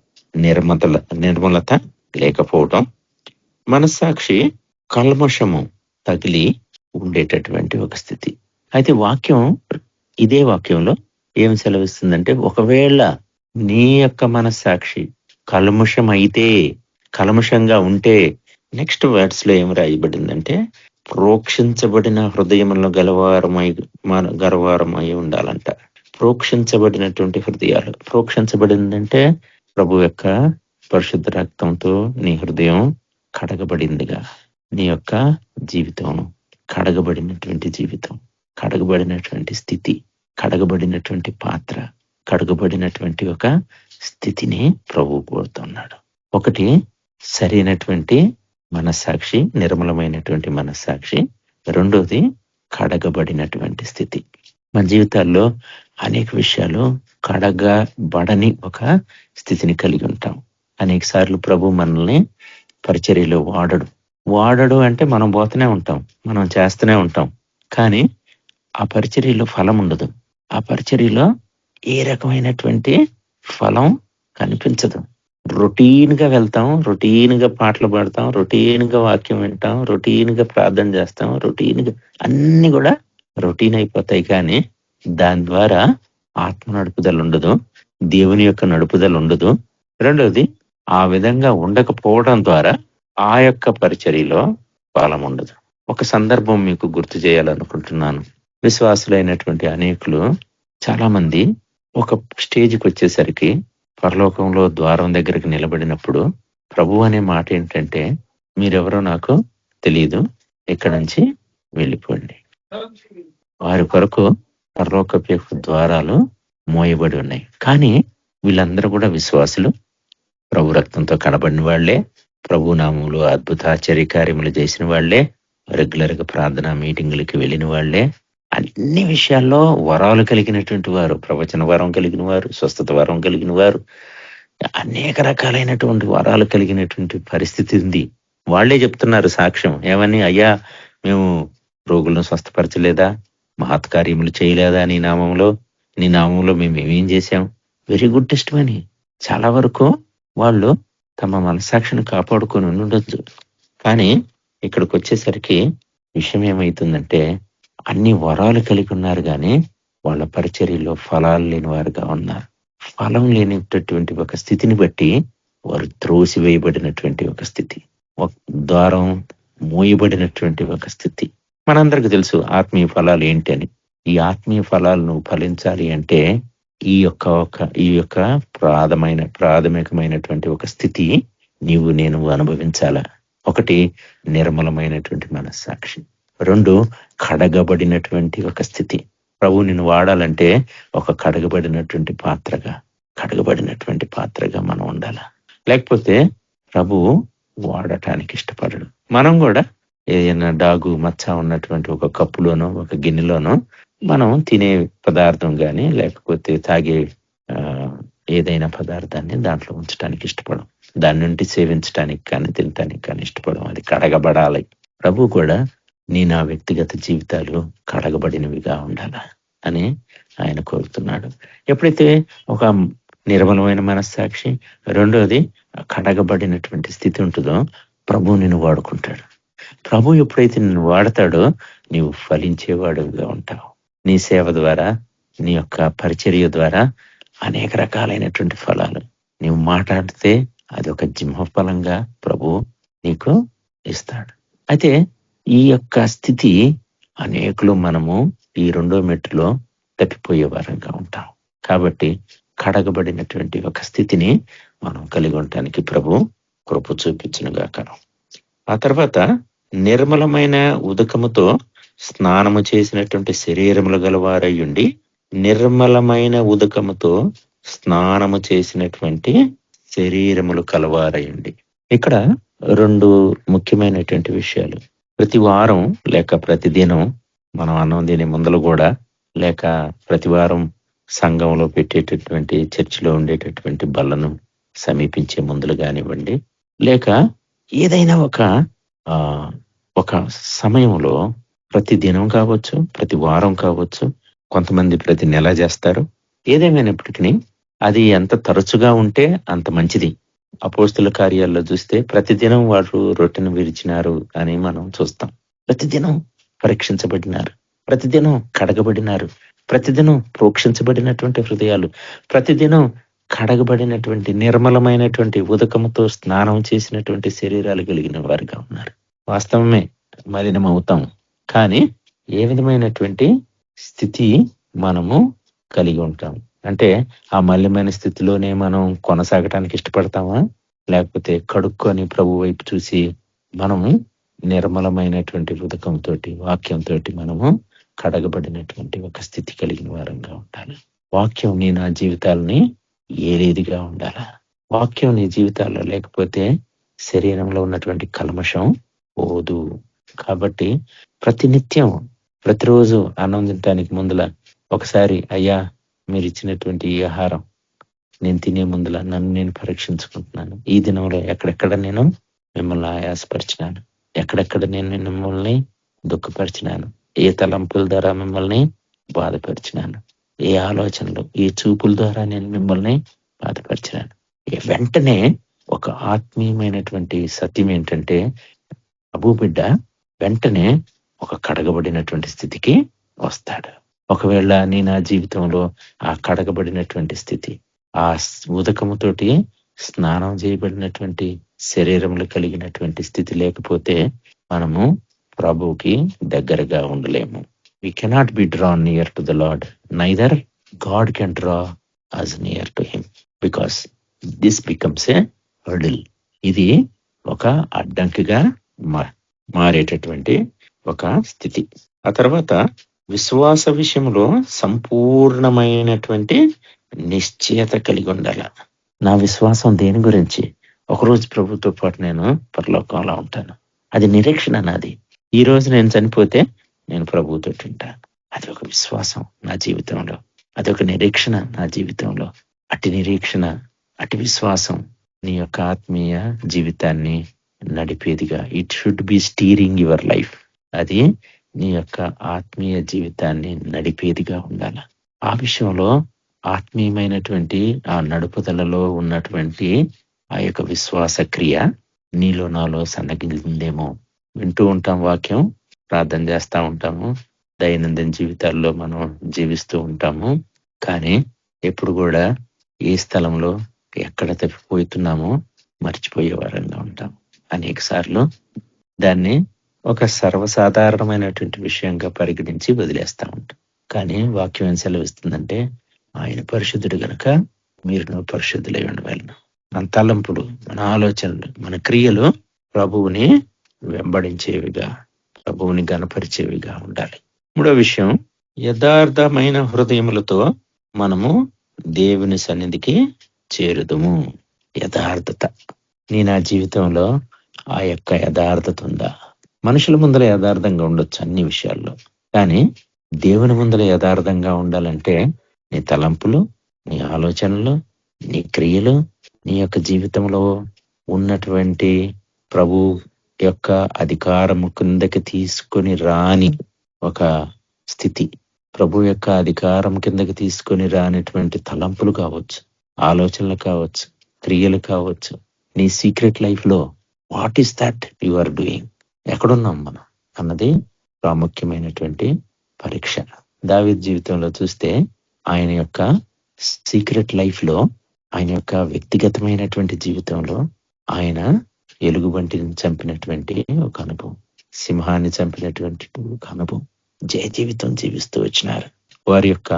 Speaker 4: నిర్మలత లేకపోవడం, మనస్సాక్షి కల్మషము తగిలి ఉండేటటువంటి ఒక స్థితి. అయితే ఇదే వాక్యంలో ఏం సెలవిస్తుందంటే, ఒకవేళ నీ యొక్క మనస్సాక్షి కల్మషంగా ఉంటే, నెక్స్ట్ వర్డ్స్ లో ఏం రాయబడిందంటే, ప్రోక్షించబడిన హృదయంలో గర్వారమై ఉండాలంట. ప్రోక్షించబడినటువంటి హృదయాలు. ప్రోక్షించబడిందంటే ప్రభు యొక్క పరిశుద్ధ రక్తంతో నీ హృదయం కడగబడిందిగా, నీ యొక్క జీవితం కడగబడినటువంటి జీవితం, కడగబడినటువంటి స్థితి, కడగబడినటువంటి పాత్ర, కడగబడినటువంటి ఒక స్థితిని ప్రభు కోరుతున్నాడు. ఒకటి సరైనటువంటి మనస్సాక్షి, నిర్మలమైనటువంటి మనస్సాక్షి. రెండోది కడగబడినటువంటి స్థితి. మన జీవితాల్లో అనేక విషయాలు కడగబడని ఒక స్థితిని కలిగి ఉంటాం. అనేక సార్లు ప్రభు మనల్ని పరిచర్యలో వాడడు అంటే మనం పోతూనే ఉంటాం, మనం చేస్తూనే ఉంటాం, కానీ ఆ పరిచర్యలో ఫలం ఉండదు. ఆ పరిచర్యలో ఏ రకమైనటువంటి ఫలం కనిపించదు. రొటీన్ గా వెళ్తాం, రొటీన్ గా పాటలు పాడతాం, రొటీన్ గా వాక్యం వింటాం, రొటీన్ గా ప్రార్థన చేస్తాం, రొటీన్ గా అన్ని కూడా రొటీన్ అయిపోతాయి. కానీ దాని ద్వారా ఆత్మ నడుపుదల ఉండదు, దేవుని యొక్క నడుపుదల ఉండదు. రెండవది, ఆ విధంగా ఉండకపోవడం ద్వారా ఆ యొక్క పరిచర్యలో ఫలం ఉండదు. ఒక సందర్భం మీకు గుర్తు చేయాలనుకుంటున్నాను. విశ్వాసులైనటువంటి అనేకులు చాలా మంది ఒక స్టేజ్కి వచ్చేసరికి పరలోకంలో ద్వారం దగ్గరికి నిలబడినప్పుడు ప్రభు అనే మాట ఏంటంటే, మీరెవరో నాకు తెలియదు, ఇక్కడి నుంచి వెళ్ళిపోండి. వారి కొరకు పరలోకపు ద్వారాలు మోయబడి ఉన్నాయి. కానీ వీళ్ళందరూ కూడా విశ్వాసులు, ప్రభు రక్తంతో కనబడిన వాళ్లే, ప్రభు నామములో అద్భుత ఆశ్చర్యకార్యములు చేసిన వాళ్లే, రెగ్యులర్ గా ప్రార్థనా మీటింగులకి వెళ్ళిన వాళ్లే, అన్ని విషయాల్లో వరాలు కలిగినటువంటి వారు, ప్రవచన వరం కలిగిన వారు, స్వస్థత వరం కలిగిన వారు, అనేక రకాలైనటువంటి వరాలు కలిగినటువంటి పరిస్థితి ఉంది. వాళ్లే చెప్తున్నారు సాక్ష్యం. ఏమని? అయ్యా, మేము రోగులను స్వస్థపరచలేదా, మహత్కార్యములు చేయలేదా నీ నామంలో మేము ఏమేం చేశాం? Very good testimony. చాలా వరకు వాళ్ళు తమ మనసాక్షిని కాపాడుకొని ఉండొచ్చు. కానీ ఇక్కడికి వచ్చేసరికి విషయం ఏమవుతుందంటే, అన్ని వరాలు కలిగి ఉన్నారు, కానీ వాళ్ళ పరిచర్యలో ఫలాలు లేని వారుగా ఉన్నారు. ఫలం లేనిటటువంటి ఒక స్థితిని బట్టి వారు త్రోసివేయబడినటువంటి ఒక స్థితి, ఒక ద్వారం మూయబడినటువంటి ఒక స్థితి. మనందరికి తెలుసు ఆత్మీయ ఫలాలు ఏంటి అని. ఈ ఆత్మీయ ఫలాలు నువ్వు ఫలించాలి అంటే ఈ యొక్క ప్రాథమికమైనటువంటి ఒక స్థితి నేను అనుభవించాలా. ఒకటి, నిర్మలమైనటువంటి మనస్సాక్షి. రెండు, కడగబడినటువంటి ఒక స్థితి. ప్రభు నిన్ను వాడాలంటే ఒక కడగబడినటువంటి పాత్రగా మనం ఉండాల. లేకపోతే ప్రభు వాడటానికి ఇష్టపడడు. మనం కూడా ఏదైనా డాగు మచ్చ ఉన్నటువంటి ఒక కప్పులోనో ఒక గిన్నెలోనో మనం తినే పదార్థం కానీ లేకపోతే తాగే ఏదైనా పదార్థాన్ని దాంట్లో ఉంచడానికి ఇష్టపడం, దాని నుండి సేవించడానికి కానీ తినటానికి కానీ ఇష్టపడం. అది కడగబడాలి. ప్రభు కూడా నా వ్యక్తిగత జీవితాలు కడగబడినవిగా ఉండాలా అని ఆయన కోరుతున్నాడు. ఎప్పుడైతే ఒక నిర్మలమైన మనస్సాక్షి, రెండోది కడగబడినటువంటి స్థితి ఉంటుందో ప్రభు నిన్ను వాడుకుంటాడు. ప్రభు ఎప్పుడైతే నిన్ను వాడతాడో నీవు ఫలించేవాడుగా ఉంటావు. నీ సేవ ద్వారా, నీ యొక్క పరిచర్య ద్వారా అనేక రకాలైనటువంటి ఫలాలు నీవు మాట్లాడితే అది ఒక జింహఫలంగా ప్రభు నీకు ఇస్తాడు. అయితే ఈ యొక్క స్థితి అనేకులు మనము ఈ రెండో మెట్టులో తప్పిపోయే వారంగా ఉంటాం. కాబట్టి కడగబడినటువంటి ఒక స్థితిని మనం కలిగి ఉండటానికి ప్రభు కృప చూపించునుగాక. ఆ తర్వాత నిర్మలమైన ఉదకముతో స్నానము చేసినటువంటి శరీరములు గలవారయ్యుండి, నిర్మలమైన ఉదకముతో స్నానము చేసినటువంటి శరీరములు కలవారయ్యుండి. ఇక్కడ రెండు ముఖ్యమైనటువంటి విషయాలు. ప్రతి వారం లేక ప్రతిదినం మనం అన్నం తినే ముందలు కూడా, లేక ప్రతి వారం సంఘంలో పెట్టేటటువంటి చర్చిలో ఉండేటటువంటి బల్లను సమీపించే ముందులు కానివ్వండి, లేక ఏదైనా ఒక సమయంలో ప్రతి దినం కావచ్చు, ప్రతి వారం కావచ్చు, కొంతమంది ప్రతి నెల చేస్తారు. ఏదేమైనప్పటికీ అది ఎంత తరచుగా ఉంటే అంత మంచిది. అపోస్తుల కార్యాల్లో చూస్తే ప్రతిదినం వారు రొట్టెను విరిచినారు అని మనం చూస్తాం. ప్రతిదినం పరీక్షించబడినారు, ప్రతిదినం కడగబడినారు, ప్రతిదినం ప్రోక్షించబడినటువంటి హృదయాలు, ప్రతిదినం కడగబడినటువంటి నిర్మలమైనటువంటి ఉదకముతో స్నానం చేసినటువంటి శరీరాలు కలిగిన వారిగా ఉన్నారు. వాస్తవమే, మలినమవుతాం, కానీ ఏ విధమైనటువంటి స్థితి మనము కలిగి ఉంటాం. అంటే ఆ మలిమైన స్థితిలోనే మనం కొనసాగటానికి ఇష్టపడతామా? లేకపోతే కడుక్కొని ప్రభు వైపు చూసి మనము నిర్మలమైనటువంటి ఉదకంతో వాక్యంతో మనము కడగబడినటువంటి ఒక స్థితి కలిగిన వారంగా ఉండాలి. వాక్యం నీ నా జీవితాలని ఏలేదిగా ఉండాలా? వాక్యం నీ జీవితాల్లో లేకపోతే శరీరంలో ఉన్నటువంటి కల్మషం పోదు. కాబట్టి ప్రతినిత్యం ప్రతిరోజు అన్నం తినటానికి ముందుల ఒకసారి అయ్యా మీరు ఇచ్చినటువంటి ఈ ఆహారం నేను తినే ముందుల నన్ను నేను పరీక్షించుకుంటున్నాను. ఈ దినంలో ఎక్కడెక్కడ నేను మిమ్మల్ని ఆయాసపరిచినాను, ఎక్కడెక్కడ నేను మిమ్మల్ని దుఃఖపరిచినాను, ఏ తలంపుల ద్వారా మిమ్మల్ని బాధపరిచినాను, ఏ ఆలోచనలు ఏ చూపుల ద్వారా నేను మిమ్మల్ని బాధపరిచినాను. వెంటనే ఒక ఆత్మీయమైనటువంటి సత్యం ఏంటంటే అబూబిడ్డ వెంటనే ఒక కడగబడినటువంటి స్థితికి వస్తాడు. ఒకవేళ నీ నా జీవితంలో ఆ కడగబడినటువంటి స్థితి, ఆ ఉదకముతోటి స్నానం చేయబడినటువంటి శరీరంలో కలిగినటువంటి స్థితి లేకపోతే మనము ప్రభువుకి దగ్గరగా ఉండలేము. We cannot be drawn near to the Lord, neither God can draw us near to him, because this becomes a hurdle. ఇది ఒక అడ్డంకిగా మారేటటువంటి ఒక స్థితి. ఆ తర్వాత విశ్వాస విషయంలో సంపూర్ణమైనటువంటి నిశ్చయత కలిగి ఉండాల. నా విశ్వాసం దేని గురించి? ఒకరోజు ప్రభుతో పాటు నేను పరలోకంలో ఉంటాను, అది నిరీక్షణ నాది. ఈ రోజు నేను చనిపోతే నేను ప్రభువుతో ఉంటాను, అది ఒక విశ్వాసం నా జీవితంలో, అది ఒక నిరీక్షణ నా జీవితంలో. అటు నిరీక్షణ అటు విశ్వాసం నీ యొక్క ఆత్మీయ జీవితాన్ని నడిపేదిగా, it should be steering your life. అది నీ యొక్క ఆత్మీయ జీవితాన్ని నడిపేదిగా ఉండాలి. ఆ విషయంలో ఆత్మీయమైనటువంటి ఆ నడుపుదలలో ఉన్నటువంటి ఆ యొక్క విశ్వాస క్రియ నీలో నాలో సన్నగిలిందేమో. వింటూ ఉంటాం వాక్యం, ప్రార్థన చేస్తూ ఉంటాము, దైనందిన జీవితాల్లో మనం జీవిస్తూ ఉంటాము. కానీ ఎప్పుడు కూడా ఏ స్థలంలో ఎక్కడ తప్పిపోతున్నామో మర్చిపోయే వారంగా ఉంటాం. అనేక సార్లు దాన్ని ఒక సర్వసాధారణమైనటువంటి విషయంగా పరిగణించి వదిలేస్తూ ఉంటాం. కానీ వాక్యం ఏం సెలవిస్తుందంటే ఆయన పరిశుద్ధుడు గనక మీరు పరిశుద్ధులై ఉండవలెను. మన తలంపులు, మన ఆలోచనలు, మన క్రియలు ప్రభువుని వెంబడించేవిగా, ప్రభువుని గణపరిచేవిగా ఉండాలి. మూడో విషయం, యథార్థమైన హృదయములతో మనము దేవుని సన్నిధికి చేరుదుము. యథార్థత. నీ నా జీవితంలో ఆ యొక్క యథార్థత ఉందా? మనుషుల ముందర యథార్థంగా ఉండొచ్చు అన్ని విషయాల్లో, కానీ దేవుని ముందర యథార్థంగా ఉండాలంటే నీ తలంపులు, నీ ఆలోచనలు, నీ క్రియలు, నీ యొక్క జీవితంలో ఉన్నటువంటి ప్రభు యొక్క అధికారము కిందకి తీసుకొని రాని ఒక స్థితి, ప్రభు యొక్క అధికారం కిందకి తీసుకొని రానిటువంటి తలంపులు కావచ్చు, ఆలోచనలు కావచ్చు, క్రియలు కావచ్చు. నీ సీక్రెట్ లైఫ్ లో what is that you are doing, ఎక్కడున్నాం మనం అన్నది ప్రాముఖ్యమైనటువంటి పరీక్ష. దావీదు జీవితంలో చూస్తే ఆయన యొక్క సీక్రెట్ లైఫ్ లో, ఆయన యొక్క వ్యక్తిగతమైనటువంటి జీవితంలో ఆయన ఎలుగుబంటిని చంపినటువంటి ఒక అనుభవం, సింహాన్ని చంపినటువంటి ఒక అనుభవం, జయ జీవితం జీవిస్తూ వచ్చినారు. వారి యొక్క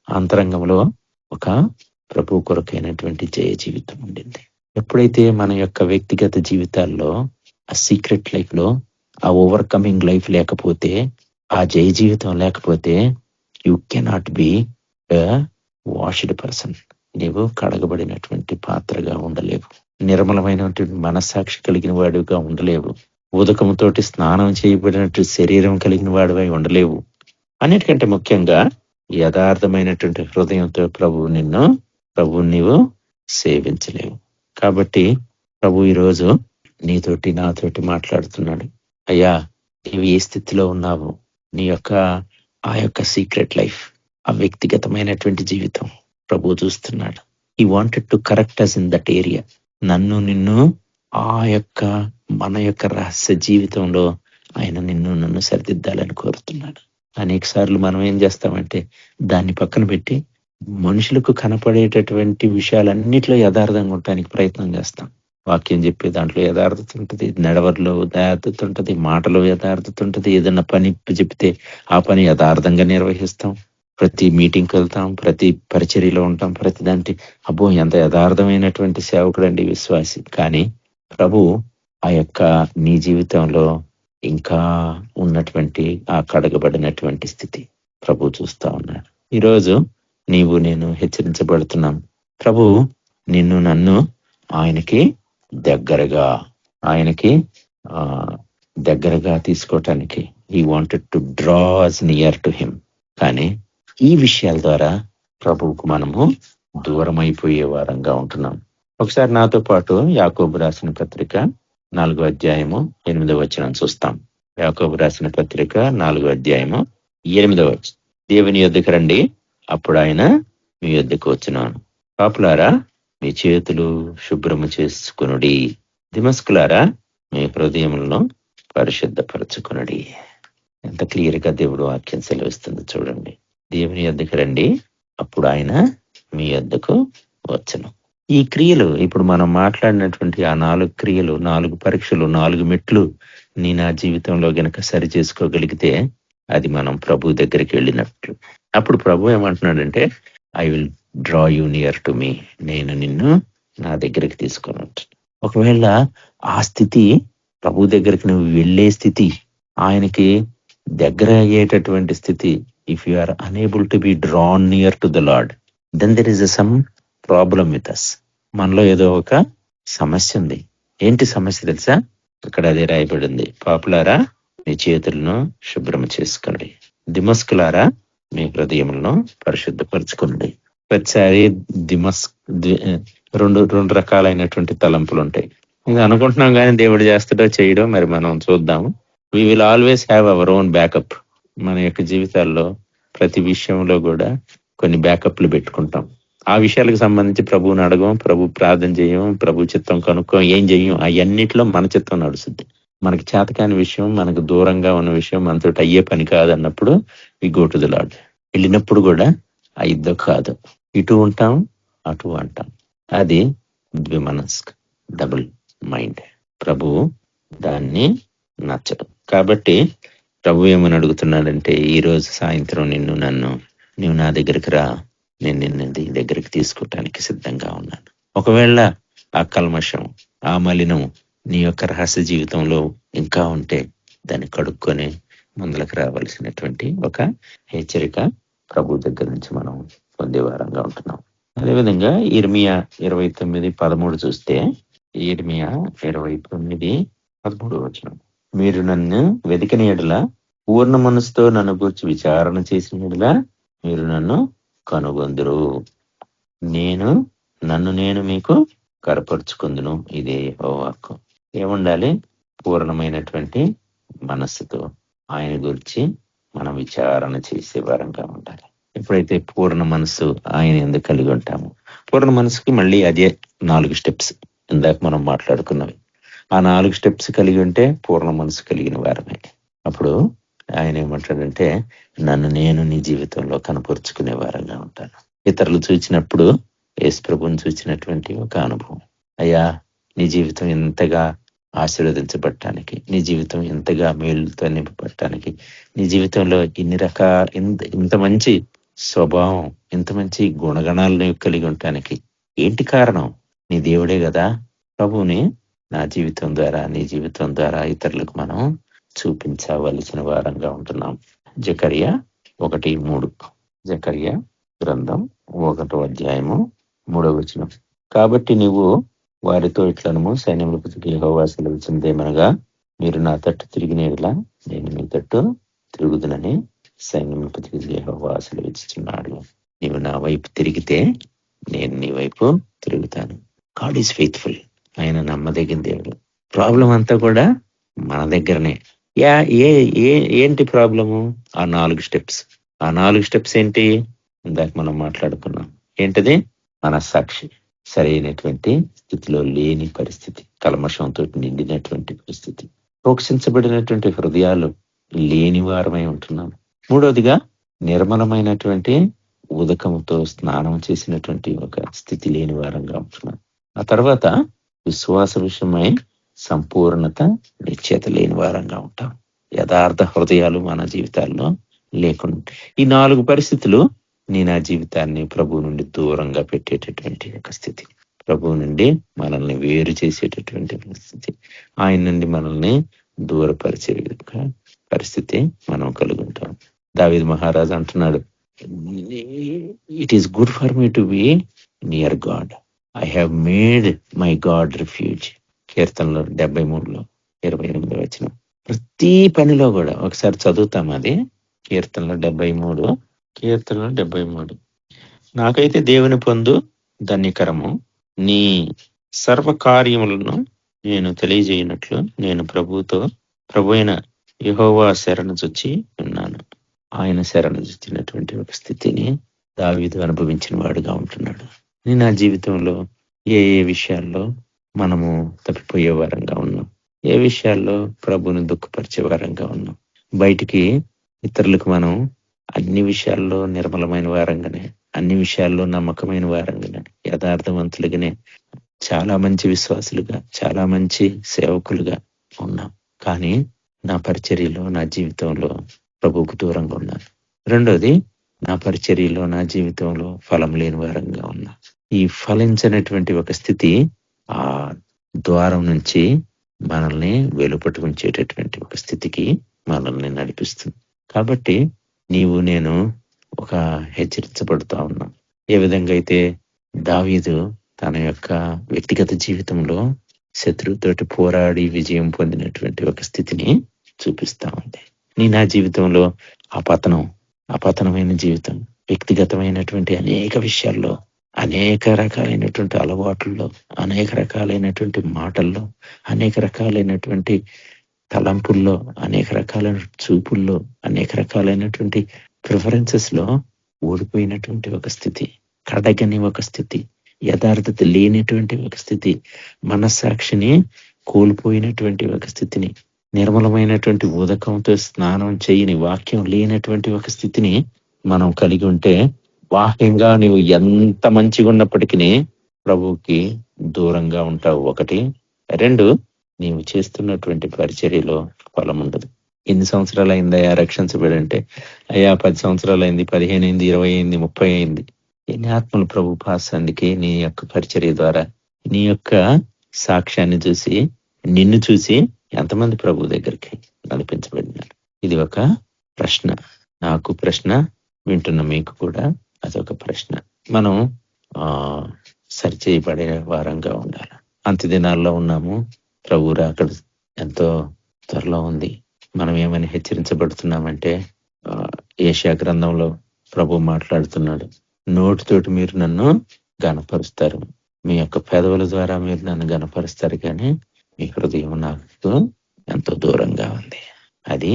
Speaker 4: అంతరంగంలో ఒక ప్రభు కొరకైనటువంటి జయ జీవితం ఉండింది. ఎప్పుడైతే మన యొక్క వ్యక్తిగత జీవితాల్లో ఆ సీక్రెట్ లైఫ్ లో ఆ ఓవర్కమింగ్ లైఫ్ లేకపోతే, ఆ జయ జీవితం లేకపోతే, you cannot be washed person. నీవు కడగబడినటువంటి పాత్రగా ఉండలేవు, నిర్మలమైనటువంటి మనస్సాక్షి కలిగిన వాడిగా ఉండలేవు, ఉదకంతోటి స్నానం చేయబడినట్టు శరీరం కలిగిన వాడివై ఉండలేవు. అన్నిటికంటే ముఖ్యంగా యథార్థమైనటువంటి హృదయంతో ప్రభువు నీవు సేవించలేవు. కాబట్టి ప్రభు ఈరోజు నీతోటి నాతోటి మాట్లాడుతున్నాడు. అయ్యా, నీవు ఏ స్థితిలో ఉన్నావు, నీ యొక్క ఆ యొక్క సీక్రెట్ లైఫ్, ఆ వ్యక్తిగతమైనటువంటి జీవితం ప్రభు చూస్తున్నాడు. He wanted to correct us in that area. నిన్ను ఆ యొక్క మన యొక్క రహస్య జీవితంలో ఆయన నన్ను సరిదిద్దాలని కోరుతున్నాడు. అనేక సార్లు మనం ఏం చేస్తామంటే దాన్ని పక్కన పెట్టి మనుషులకు కనపడేటటువంటి విషయాలన్నిట్లో యథార్థంగా ఉండటానికి ప్రయత్నం చేస్తాం. వాక్యం చెప్పే దాంట్లో యథార్థత ఉంటుంది, నడవడిలో యథార్థత ఉంటుంది, మాటలో యథార్థత ఉంటుంది. ఏదన్నా పని చెప్తే ఆ పని యథార్థంగా నిర్వహిస్తాం. ప్రతి మీటింగ్కి వెళ్తాం, ప్రతి పరిచర్యలో ఉంటాం, ప్రతి దాంట్లో అబ్బో ఎంత యథార్థమైనటువంటి సేవకుడండి విశ్వాసి. కానీ ప్రభు ఆ యొక్క నీ జీవితంలో ఇంకా ఉన్నటువంటి ఆ కడగబడినటువంటి స్థితి ప్రభు చూస్తా ఉన్నాడు. ఈరోజు నీవు నేను హెచ్చరించబడుతున్నాం. ప్రభు నిన్ను నన్ను ఆయనకి దగ్గరగా తీసుకోవటానికి he wanted to draw us near to him. కానీ ఈ విషయాల ద్వారా ప్రభువుకు మనము దూరం అయిపోయే వారంగా ఉంటున్నాం. ఒకసారి నాతో పాటు యాకోబు రాసిన పత్రిక 4వ అధ్యాయము 8వ వచనం చూస్తాం. యాకోబు రాసిన పత్రిక 4వ అధ్యాయము 8వ వచనం. దేవుని యొద్దకు రండి, అప్పుడు ఆయన మీ యొద్దకు వచ్చునాను. పాపులారా మీ చేతులు శుభ్రము చేసుకునుడి, దిమస్కులారా మీ హృదయములను పరిశుద్ధపరచుకునుడి. ఎంత క్లియర్ గా దేవుడు వాక్యం సెలవిస్తుంది చూడండి. దేవుని యొద్దకు రండి, అప్పుడు ఆయన మీ యొద్దకు వచ్చును. ఈ క్రియలు ఇప్పుడు మనం మాట్లాడినటువంటి ఆ 4 క్రియలు, 4 పరీక్షలు, 4 మెట్లు నీ నా జీవితంలో గనక సరి చేసుకోగలిగితే అది మనం ప్రభు దగ్గరికి వెళ్ళినట్లు. అప్పుడు ప్రభు ఏమంటున్నాడంటే I will draw you near to me, నేను నిన్ను నా దగ్గరికి తీసుకున్నట్టు. ఒకవేళ ఆ స్థితి ప్రభు దగ్గరికి నువ్వు వెళ్ళే స్థితి, ఆయనకి దగ్గర అయ్యేటటువంటి స్థితి, if you are unable to be drawn near to the Lord, then there is some problem with us. మనలో ఏదో ఒక సమస్య ఉంది. ఏంటి సమస్య తెలుసా? ఇక్కడ అదే రాయబడింది, పాపులారా మీ చేతులను శుభ్రం చేసుకోండి, దిమస్కులారా మీ హృదయములను పరిశుద్ధపరచుకోండి. ప్రతిసారి రెండు రకాలైనటువంటి తలంపులు ఉంటాయి. ఇది అనుకుంటున్నాం కానీ దేవుడు చేస్తాడో చేయడో మరి మనం చూద్దాము. We will always have our own backup. మన యొక్క జీవితాల్లో ప్రతి విషయంలో కూడా కొన్ని బ్యాకప్లు పెట్టుకుంటాం. ఆ విషయాలకు సంబంధించి ప్రభువుని అడగం, ప్రభు ప్రార్థన చేయం, ప్రభు చిత్తం కనుక్కోం, ఏం చెయ్యం. అవన్నిట్లో మన చిత్తం నడుస్తుంది. మనకి చేతకాని విషయం, మనకు దూరంగా ఉన్న విషయం, మనతో అయ్యే పని కాదన్నప్పుడు we go to the lord. వెళ్ళినప్పుడు కూడా ఆ ఇద్దరు కాదు, ఇటు ఉంటాం అటు అంటాం. అది ద్విమనస్క్, డబుల్ మైండ్. ప్రభువు దాన్ని నచ్చడు. కాబట్టి ప్రభు ఏమని అడుగుతున్నాడంటే, ఈ రోజు సాయంత్రం నీవు నా దగ్గరికి రా, నేను నిన్ను దగ్గరికి తీసుకోవటానికి సిద్ధంగా ఉన్నాను. ఒకవేళ ఆ కల్మషం, ఆ మలినం నీ యొక్క రహస్య జీవితంలో ఇంకా ఉంటే దాన్ని కడుక్కొని ముందులకు రావాల్సినటువంటి ఒక హెచ్చరిక ప్రభు దగ్గర నుంచి మనం పొందేవారంగా ఉంటున్నాం. అదేవిధంగా ఇర్మియా 29:13 చూస్తే, ఇర్మియా 29:13 వచనం, మీరు నన్ను వెతికిన యెడల, పూర్ణ మనసుతో నన్ను గురించి విచారణ చేసిన యెడల మీరు నన్ను కనుగొందురు, నేను మీకు కనపరుచుకుందును. ఇదే వాక్కు. ఏముండాలి? పూర్ణమైనటువంటి మనస్సుతో ఆయన గురించి మనం విచారణ చేసే వారంగా ఉండాలి. ఎప్పుడైతే పూర్ణ మనస్సు ఆయన ఎందుకు కలిగి ఉంటాము, పూర్ణ మనసుకి మళ్ళీ అదే 4 స్టెప్స్ ఇందాక మనం మాట్లాడుకున్నవి. ఆ 4 స్టెప్స్ కలిగి ఉంటే పూర్ణ మనసు కలిగిన వారమే. అప్పుడు ఆయన ఏమంటాడంటే, నేను నీ జీవితంలో కనపరుచుకునే వారంగా ఉంటాను. ఇతరులు చూచినప్పుడు యేసు ప్రభువుని చూచినటువంటి ఒక అనుభవం. అయ్యా, నీ జీవితం ఎంతగా ఆశీర్వదించబడటానికి, నీ జీవితం ఎంతగా మేలుతో నింపబడటానికి, నీ జీవితంలో ఇంత మంచి స్వభావం, ఇంత మంచి గుణగణాలను కలిగి ఉండటానికి ఏంటి కారణం? నీ దేవుడే కదా. ప్రభువుని నా జీవితం ద్వారా, నీ జీవితం ద్వారా ఇతరులకు మనం చూపించవలసిన వారంగా ఉంటున్నాం. జకర్యా 1:3, జకర్యా గ్రంథం 1వ అధ్యాయము 3వ వచనం. కాబట్టి నీవు వారితో ఇట్లనము, సైన్యములకు యెహోవా సెలవిచ్చినదేమనగా, మీరు నా తట్టు తిరిగిన యెడల నేను మీ తట్టు తిరుగుదునని సైన్యములకు యెహోవా సెలవిస్తున్నాడు. నీవు నా వైపు తిరిగితే నేను నీ వైపు తిరుగుతాను. God is faithful. ఆయన నమ్మదగిన దేవుడు. ప్రాబ్లం అంతా కూడా మన దగ్గరనే. ఏంటి ప్రాబ్లము? ఆ 4 స్టెప్స్. ఆ 4 స్టెప్స్ ఏంటి? ఇందాక మనం మాట్లాడుకున్నాం. ఏంటిది? మనస్సాక్షి సరైనటువంటి స్థితిలో లేని పరిస్థితి, కల్మషంతో నిండినటువంటి పరిస్థితి, ప్రోక్షించబడినటువంటి హృదయాలు లేని వారమై ఉంటున్నాం. 3వదిగా నిర్మలమైనటువంటి ఉదకముతో స్నానం చేసినటువంటి ఒక స్థితి లేని వారంగా ఉంటున్నాం. ఆ తర్వాత విశ్వాస విషయమై సంపూర్ణత, నిశ్చయత లేని వారంగా ఉంటాం. యథార్థ హృదయాలు మన జీవితాల్లో లేకుండా ఈ 4 పరిస్థితులు నీ నా జీవితాన్ని ప్రభువు నుండి దూరంగా పెట్టేటటువంటి ఒక స్థితి, ప్రభువు నుండి మనల్ని వేరు చేసేటటువంటి పరిస్థితి, ఆయన నుండి మనల్ని దూరపరిచే పరిస్థితి మనం కలుగుంటాం. దావీదు మహారాజు అంటున్నాడు, it is good for me to be near God, I have made my God refuse. కీర్తనలో 73లో 28 వచ్చిన ప్రతి పనిలో కూడా ఒకసారి చదువుతాం. అది కీర్తనలో 73 నాకైతే దేవుని పొందు ధన్యకరము, నీ సర్వకార్యములను నేను తెలియజేయనట్లు నేను ప్రభు అయిన యెహోవా శరణు చొచ్చి ఉన్నాను. ఆయన శరణు చొచ్చినటువంటి ఒక స్థితిని దావీదు అనుభవించిన వాడుగా ఉంటున్నాడు. నా జీవితంలో ఏ ఏ విషయాల్లో మనము తప్పిపోయే వారంగా ఉన్నాం, ఏ విషయాల్లో ప్రభువుని దుఃఖపరిచే వారంగా ఉన్నాం, బయటికి ఇతరులకు మనం అన్ని విషయాల్లో నిర్మలమైన వారంగానే, అన్ని విషయాల్లో నమ్మకమైన వారంగానే, యథార్థవంతులుగానే, చాలా మంచి విశ్వాసులుగా, చాలా మంచి సేవకులుగా ఉన్నాం. కానీ నా పరిచర్యలో, నా జీవితంలో ప్రభువుకు దూరంగా ఉన్నాను. రెండోది, నా పరిచర్యలో, నా జీవితంలో ఫలం లేని వారంగా ఉన్నా. ఈ ఫలించినటువంటి ఒక స్థితి ఆ ద్వారం నుంచి మనల్ని వెలుపటి ఉంచేటటువంటి ఒక స్థితికి మనల్ని నడిపిస్తుంది. కాబట్టి నీవు నేను ఒక హెచ్చరించబడుతూ ఉన్నాం. ఏ విధంగా అయితే దావీదు తన యొక్క వ్యక్తిగత జీవితంలో శత్రువుతోటి పోరాడి విజయం పొందినటువంటి ఒక స్థితిని చూపిస్తా ఉంది. నా జీవితంలో అపతనమైన జీవితం, వ్యక్తిగతమైనటువంటి అనేక విషయాల్లో, అనేక రకాలైనటువంటి అలవాట్లలో, అనేక రకాలైనటువంటి మాటల్లో, అనేక రకాలైనటువంటి తలంపుల్లో, అనేక రకాలైన చూపుల్లో, అనేక రకాలైనటువంటి ప్రిఫరెన్సెస్ లో ఓడిపోయినటువంటి ఒక స్థితి, కడగని ఒక స్థితి, యథార్థత లేనటువంటి ఒక స్థితి, మనస్సాక్షిని కోల్పోయినటువంటి ఒక స్థితిని, నిర్మలమైనటువంటి ఉదకంతో స్నానం చేయని, వాక్యం లేనటువంటి ఒక స్థితిని మనం కలిగి ఉంటే, బాహ్యంగా నీవు ఎంత మంచిగా ఉన్నప్పటికీ ప్రభువుకి దూరంగా ఉంటావు. ఒకటి. రెండు, నీవు చేస్తున్నటువంటి పరిచర్యలో ఫలం ఉండదు. ఎన్ని సంవత్సరాలు అయిందయ్యా రక్షించబడంటే, అయ్యా 10 సంవత్సరాలు అయింది, 15 అయింది, 20 అయింది, 30 అయింది. ఎన్ని ఆత్మలు ప్రభు పాసానికి నీ యొక్క పరిచర్య ద్వారా, నీ యొక్క సాక్ష్యాన్ని చూసి, నిన్ను చూసి ఎంతమంది ప్రభు దగ్గరికి నడిపించబడినారు? ఇది ఒక ప్రశ్న, నాకు ప్రశ్న, వింటున్న మీకు కూడా అదొక ప్రశ్న. మనం సరిచేయబడే వారంగా ఉండాలి. అంత్య దినాల్లో ఉన్నాము. ప్రభు రాకడ ఎంతో త్వరలో ఉంది. మనం ఏమని హెచ్చరించబడుతున్నామంటే, యెషయా గ్రంథంలో ప్రభు మాట్లాడుతున్నాడు, నోటితోటి మీరు నన్ను గణపరుస్తారు, మీ యొక్క పెదవుల ద్వారా మీరు నన్ను గణపరుస్తారు, కానీ మీ హృదయం నాకు ఎంతో దూరంగా ఉంది. అది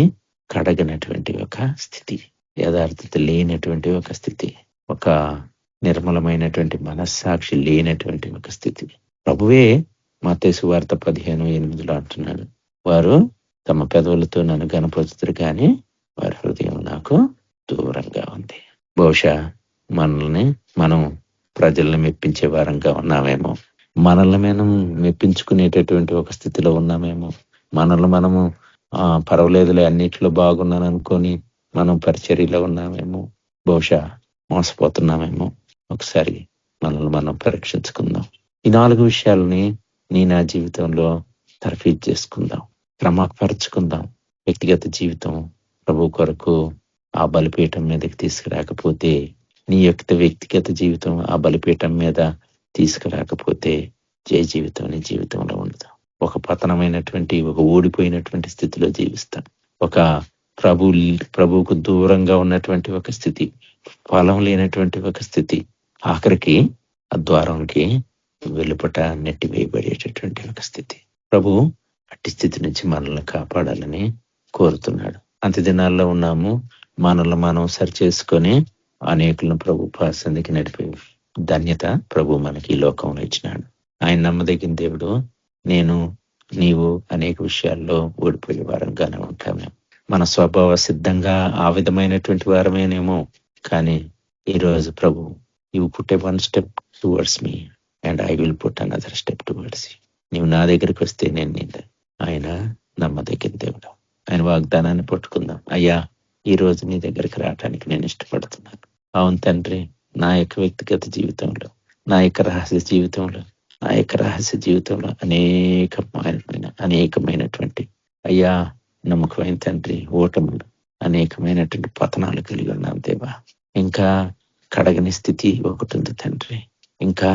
Speaker 4: కడగనటువంటి ఒక స్థితి, యథార్థత లేనటువంటి ఒక స్థితి, ఒక నిర్మలమైనటువంటి మనస్సాక్షి లేనటువంటి ఒక స్థితి. ప్రభువే మత్తయి సువార్త 15:8 అంటున్నాడు, వారు తమ పెదవులతో నన్ను గణపరుస్తారు, కానీ వారి హృదయం నాకు దూరంగా ఉంది. బహుశా మనం ప్రజల్ని మెప్పించే వారంగా ఉన్నామేమో, మనల్ని మనం మెప్పించుకునేటటువంటి ఒక స్థితిలో ఉన్నామేమో, మనము పర్వాలేదులే అన్నిట్లో బాగున్నాను అనుకొని మనం పరిచర్యలో ఉన్నామేమో, బహుశా మోసపోతున్నామేమో. ఒకసారి మనల్ని మనం పరీక్షించుకుందాం. ఈ 4 విషయాలని నా జీవితంలో తర్ఫీదు చేసుకుందాం, క్రమపరుచుకుందాం. వ్యక్తిగత జీవితం ప్రభు కొరకు ఆ బలిపీఠం మీదకి తీసుకురాకపోతే, నీ యొక్క వ్యక్తిగత జీవితం ఆ బలిపీఠం మీద తీసుకురాకపోతే జయ జీవితం నీ జీవితంలో ఉండదు. ఒక పతనమైనటువంటి, ఒక ఓడిపోయినటువంటి స్థితిలో జీవిస్తాం. ఒక ప్రభువుకు దూరంగా ఉన్నటువంటి ఒక స్థితి, ఫలం లేనటువంటి ఒక స్థితి, ఆఖరికి ఆ ద్వారానికి వెలుపట నెట్టి వేయబడేటటువంటి ఒక స్థితి. ప్రభు అట్టి స్థితి నుంచి మనల్ని కాపాడాలని కోరుతున్నాడు. అంత్య దినాల్లో ఉన్నాము. మనల్ని మనం సరి చేసుకొని అనేకులను ప్రభు పాసందికి నడిపే ధన్యత ప్రభు మనకి ఈ లోకంలో ఇచ్చినాడు. ఆయన నమ్మదగిన దేవుడు. నీవు అనేక విషయాల్లో ఓడిపోయే వారంగానే ఉంటామేమో, మన స్వభావ సిద్ధంగా ఆ విధమైనటువంటి వారమేనేమో. కానీ ఈరోజు ప్రభు, you put a 1 step towards me and I will put another step towards you. నీవు నా దగ్గరికి వస్తే నేను ఆయన నమ్మదగిన దేవుడు. ఆయన వాగ్దానాన్ని పట్టుకుందాం. అయ్యా ఈ రోజు నీ దగ్గరికి రావడానికి నేను ఇష్టపడుతున్నాను. అవును తండ్రి, నా యొక్క వ్యక్తిగత జీవితంలో, నా యొక్క రహస్య జీవితంలో అనేకమైనటువంటి అయ్యా నమ్మకమైన తండ్రి ఓటములు, అనేకమైనటువంటి పతనాలు కలిగి ఉన్నాం దేవా. ఇంకా కడగని స్థితి ఒకటి ఉంది తండ్రి, ఇంకా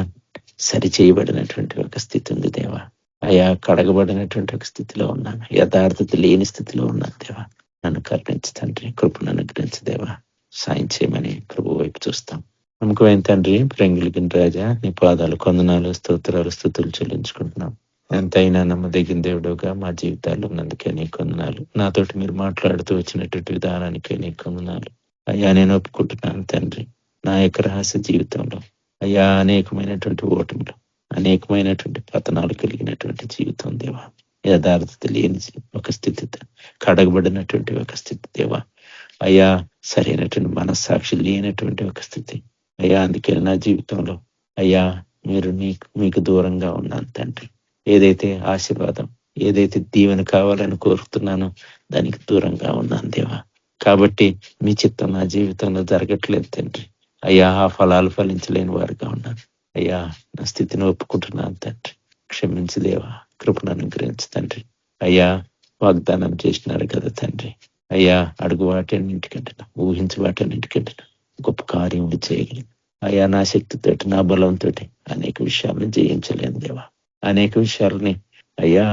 Speaker 4: సరి చేయబడినటువంటి ఒక స్థితి ఉంది దేవా. అయ్యా కడగబడినటువంటి ఒక స్థితిలో ఉన్నాను, యథార్థత లేని స్థితిలో ఉన్నాను దేవా. నన్ను కరుణించు తండ్రి, కృపను అనుగ్రహించు దేవా. సాయం చేయమని ప్రభు వైపు చూస్తాం. నమ్మకమైన తండ్రి, ప్రేంగులిగిన రాజా, నీ పాదాలు కొందనాలు స్తోత్రాలు స్తుతులు చెల్లించుకుంటున్నాం. ఎంతైనా నమ్మదగిన దేవుడుగా మా జీవితాల్లో ఉన్నందుకే నీ కొందనాలు. నాతోటి మీరు మాట్లాడుతూ వచ్చినటువంటి విధానానికే నీ కొందనాలు. అయ్యా నేను ఒప్పుకుంటున్నాను తండ్రి, నా యొక్క రహస్య జీవితంలో అయ్యా అనేకమైనటువంటి ఓటములు, అనేకమైనటువంటి పతనాలు కలిగినటువంటి జీవితం దేవా. యథార్థత లేని ఒక స్థితి, కడగబడినటువంటి ఒక స్థితి దేవా. అయ్యా సరైనటువంటి మనస్సాక్షి లేనటువంటి ఒక స్థితి అయ్యా. అందుకే నా జీవితంలో అయ్యా మీరు మీకు దూరంగా ఉన్నాను తండ్రి. ఏదైతే ఆశీర్వాదం, ఏదైతే దీవెన కావాలని కోరుతున్నానో దానికి దూరంగా ఉన్నాను దేవా. కాబట్టి మీ చిత్తం నా జీవితంలో జరగట్లేదు తండ్రి. అయ్యా ఆ ఫలాలు ఫలించలేని వారుగా ఉన్నాను అయ్యా. నా స్థితిని ఒప్పుకుంటున్నాను తండ్రి, క్షమించి దేవా, కృపను అనుగ్రహించు తండ్రి. అయ్యా వాగ్దానం చేసినారు కదా తండ్రి, అయ్యా అడుగు వాటన్నింటికంటే, ఊహించి వాటన్నింటికంటే గొప్ప కార్యములు చేయగలిగి అయ్యా నా శక్తితోటి, నా బలంతో అనేక విషయాలను జయించలేను దేవా. అనేక విషయాలని అయ్యా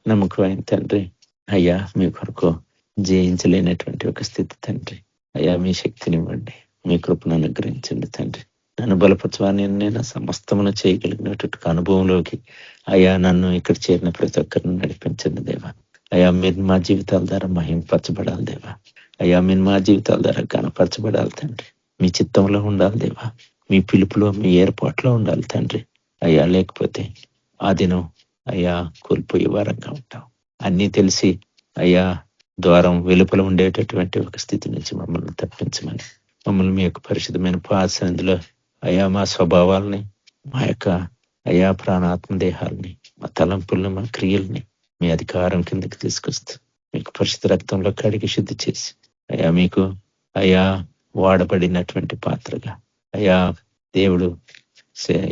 Speaker 4: నమ్మకమైన తండ్రి అయ్యా మీ కొరకు జయించలేనటువంటి ఒక స్థితి తండ్రి. అయ్యా మీ శక్తిని ఇవ్వండి, మీ కృపను అనుగ్రహించండి తండ్రి. నన్ను బలపరచవాన్ని నేను సమస్తమును చేయగలిగినటువంటి అనుభవంలోకి అయ్యా నన్ను ఇక్కడ చేరిన ప్రతి ఒక్కరిని నడిపించండి దేవా. అయ్యా మీరు మా జీవితాల ద్వారా మహింపరచబడాలి దేవా. అయ్యా మీరు మా జీవితాల ద్వారా కనపరచబడాలి తండ్రి. మీ చిత్తంలో ఉండాలి దేవా, మీ పిలుపులో, మీ ఏర్పాట్లో ఉండాలి తండ్రి. అయ్యా లేకపోతే ఆ దినం అయ్యా కోల్పోయే వారంగా ఉంటాం. అన్నీ తెలిసి అయ్యా ద్వారం వెలుపల ఉండేటటువంటి ఒక స్థితి నుంచి మమ్మల్ని తప్పించమని, మమ్మల్ని మీ యొక్క పరిశుద్ధమైన పాసందులో అయ్యా మా స్వభావాలని, మా యొక్క అయ్యా ప్రాణాత్మ దేహాలని, మా తలంపుల్ని, మా క్రియల్ని మీ అధికారం కిందకి తీసుకొస్తూ మీకు పరిశుద్ధ రక్తంలో కడిగి శుద్ధి చేసి అయ్యా మీకు అయ్యా వాడబడినటువంటి పాత్రగా అయ్యా దేవుడు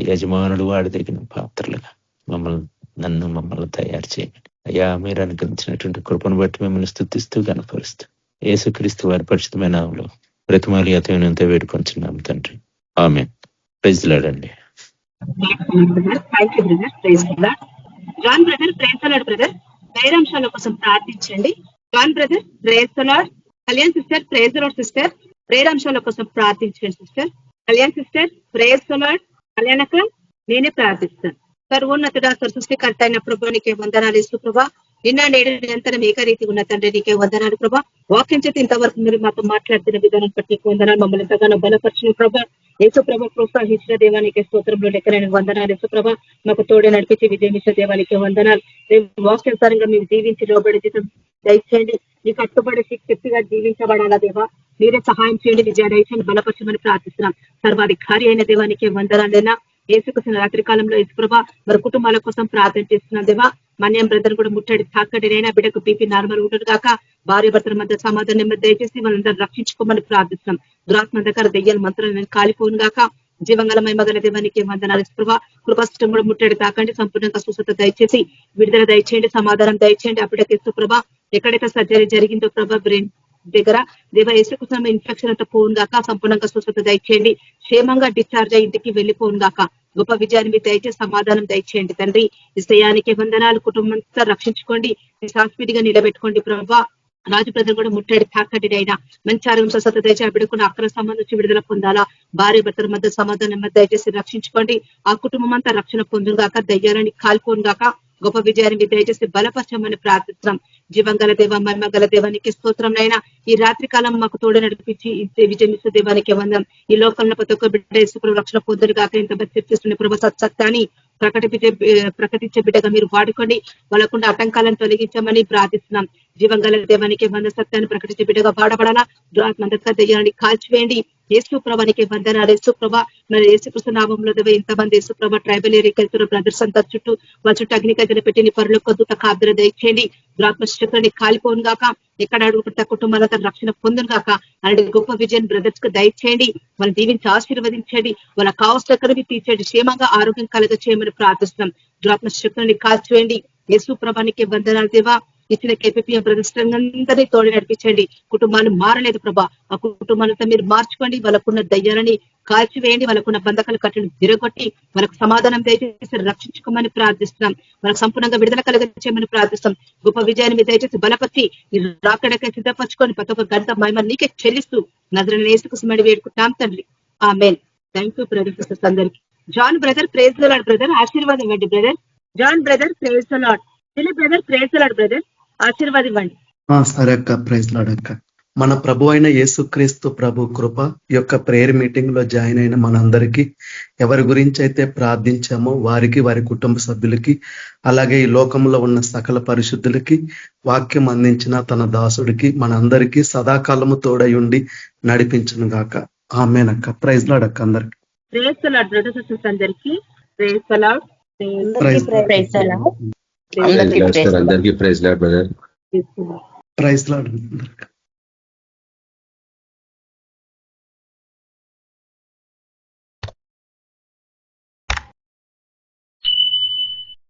Speaker 4: యజమానుడు వాడదగిన పాత్రలుగా మమ్మల్ని తయారు చేయమని అయ్యా మీరు అనుగ్రహించినటువంటి కృపను బట్టి మిమ్మల్ని స్తుతిస్తూ గణపరుస్తూ యేసుక్రీస్తు వారి పరిశుద్ధమైన నామములో బ్రతిమాలి అతనంతా వేడుకొంచున్నాం తండ్రి. ఆమేన్. ప్రైజ్ ది లార్డ్ అండి.
Speaker 1: John brother praise the lord brother. ధైర్యాంశాల కోసం ప్రార్థించండి. John brother praise the lord. Kalyan sister praise the lord sister. ప్రేరాంశాల కోసం ప్రార్థించండి sister. Kalyan sister praise the lord. కళ్యాణక నేనే ప్రార్థిస్తాను. సర్వోన్నతుడా సృష్టికర్త అయిన ప్రభా నీకే వందనాలు యేసు ప్రభా. నిన్న నేడు నిరంతరం ఏకరీతి ఉన్న తండ్రి నీకే వందనాలు ప్రభా. వాక్యం చేతి ఇంతవరకు మీరు మాతో మాట్లాడుతున్న విధానం బట్టి నీకు వందనాలు. మమ్మల్ని ఎంతగానో బలపరిచిన ప్రభా యేసు ప్రభ, ప్రోత్సహించిన దేవానికి స్తోత్రంలో లెక్కలేని వందనాలు యేసు ప్రభ. మాకు తోడే నడిపించి విజయం ఇచ్చే దేవానికి వందనాలు. వాక్యానుసారంగా మేము జీవించి లోబడి జీతం దయచేయండి. నీకు కట్టుబడి శక్తిగా జీవించబడాలా దేవా. మీరే సహాయం చేయండి, విజయ దయచేయండి, బలపరచమని ప్రార్థిస్తున్నాం. సర్వాధికారి అయిన దేవానికి వందనాలైనా యేసుకృష్ణ రాత్రి కాలంలో యేసుప్రభ మరి కుటుంబాల కోసం ప్రార్థన చేస్తున్నాం దేవా. మన్యం బ్రదర్ కూడా ముట్టడి తాకడినైనా బిడ్డకు బీపీ నార్మల్ ఉండదు కాక భార్య భర్తల మధ్య సమాధానం దయచేసి వాళ్ళందరూ రక్షించుకోమని ప్రార్థిస్తున్నాం. దురాత్మ దగ్గర దెయ్యాలు మంత్రాలను కాలిపోను గాక. జీవంగలమై మగల దేవానికి వందనాలు ప్రభా. కృపాష్టం కూడా ముట్టడి తాకండి, సంపూర్ణంగా స్వస్థత దయచేసి విడుదల దయచేయండి, సమాధానం దయచేయండి. అప్పటికే ప్రభా ఎక్కడైతే సర్జరీ జరిగిందో ప్రభా బ్రెయిన్ దగ్గర దేవ యేసుకృష్ణ ఇన్ఫెక్షన్ అంతా పోను గాక, సంపూర్ణంగా స్వస్థత దయచేయండి, క్షేమంగా డిశ్చార్జ్ అయ్యి ఇంటికి వెళ్ళిపోను గాక. గొప్ప విజయాన్ని మీరు దయచేసి సమాధానం దయచేయండి తండ్రి. విషయానికి వందనాలు. కుటుంబం అంతా రక్షించుకోండి, సాస్పీడిగా నిలబెట్టుకోండి ప్రభా. రాజు ప్రజలు కూడా ముట్టడి తాకడి అయినా మంచి ఆరోగ్యం స్వస్థత దయచేసి బిడ్డకున్న అక్రమ సంబంధించి విడుదల పొందాలా. భార్య భర్తల మధ్య సమాధానం దయచేసి రక్షించుకోండి. ఆ కుటుంబం అంతా రక్షణ పొందును గాక, దయ్యాలని కాల్పోను గాక. గొప్ప విజయాన్ని మీరు దయచేసి బలపరచమని ప్రార్థిస్తున్నాం. జీవంగల దేవ, మహిమ గల దేవానికి స్తోత్రంనైనా ఈ రాత్రి కాలం మాకు తోడు నడిపించి విజయం ఇచ్చే దేవానికి వందం. ఈ లోకంలో ప్రతి ఒక్క బిడ్డ యేసు రక్షణ పొందును గాక. ఇంత చర్చిస్తున్న ప్రభు సత్యాన్ని ప్రకటించే బిడ్డగా మీరు వాడుకోండి. వాళ్ళకుండా ఆటంకాలను తొలగించమని ప్రార్థిస్తున్నాం. జీవంగల దేవానికి వంద సత్యాన్ని ప్రకటించి బిడ్డగా వాడబడాలా. దురాత్మ అంతగా దెయ్యాన్ని కాల్చివేయండి. యేసు ప్రభానికి వందనాలు. యేసు ప్రభ మరి యేసుకృష్ణ నామంలో ఇంతమంది యేసు ప్రభ ట్రైబల్ ఏరియాకి వెళ్తున్న బ్రదర్స్ అంతా చుట్టూ వాళ్ళ చుట్టూ అగ్నికైతే పెట్టి నీ పరులో కొద్దుత కాబ్దర దయచేయండి. దురాత్మ శక్తులని కాలిపోను గాక, ఎక్కడ అడుగుకుంటా కుటుంబాలతో రక్షణ పొందును గాక. అలాంటి గొప్ప విజయం బ్రదర్స్ కు దయచేయండి. వాళ్ళని దీవించి ఆశీర్వదించండి. వాళ్ళ కావలసినవి తీర్చండి. క్షేమంగా ఆరోగ్యం కలగ చేయమని ప్రార్థిస్తున్నాం. దురాత్మ శక్తులని కాల్చివేయండి. యేసు ప్రభానికి వందనాలు దేవా. ఇచ్చిన కేపీఎం బ్రదర్స్ అందరినీ తోడి నడిపించండి. కుటుంబాలు మారలేదు ప్రభా, ఆ కుటుంబాలంతా మీరు మార్చుకోండి. వాళ్ళకున్న దయ్యాలని కాల్చివేయండి. వాళ్ళకున్న బంధకాలు కట్టడి విరగొట్టి వాళ్ళకు సమాధానం దయచేసి రక్షించుకోమని ప్రార్థిస్తున్నాం. వాళ్ళకు సంపూర్ణంగా విడుదల కలగచేయమని ప్రార్థిస్తాం. గొప్ప విజయాన్ని మీరు దయచేసి బలపరిచి మీరు రాకడకే సిద్ధపరచుకొని ప్రతి ఒక్క గంట మహిమ నీకే చెల్లిస్తూ నజరేయుడైన యేసుకు వేడుకుంటాం తండ్రి. ఆమేన్. థ్యాంక్ యూ బ్రదర్స్ అందరికి. John brother praise the lord brother, ఆశీర్వాదం ఇవ్వండి brother. John brother praise the Lord. Dilip brother praise the lord brother, ఆశీర్వాదం ఇవ్వండి.
Speaker 3: సరే అక్క, ప్రైజ్ లార్డ్ అక్క. మన ప్రభు అయిన యేసుక్రీస్తు ప్రభు కృప ఈ యొక్క ప్రేయర్ మీటింగ్ లో జాయిన్ అయిన మనందరికీ, ఎవరి గురించి అయితే ప్రార్థించామో వారికి, వారి కుటుంబ సభ్యులకి, అలాగే ఈ లోకంలో ఉన్న సకల పరిశుద్ధులకి, వాక్యం అందించిన తన దాసుడికి, మనందరికీ సదాకాలము తోడై ఉండి నడిపించును గాక. ఆమేనక్క. ప్రైజ్ లార్డ్ అక్క అందరికి.
Speaker 1: Praise the lord brothers sisters అందరికి. Praise the lord.
Speaker 3: Praise
Speaker 5: praise the lord.
Speaker 4: అందరికీ praise lord brother.
Speaker 3: Praise lord అందరికి.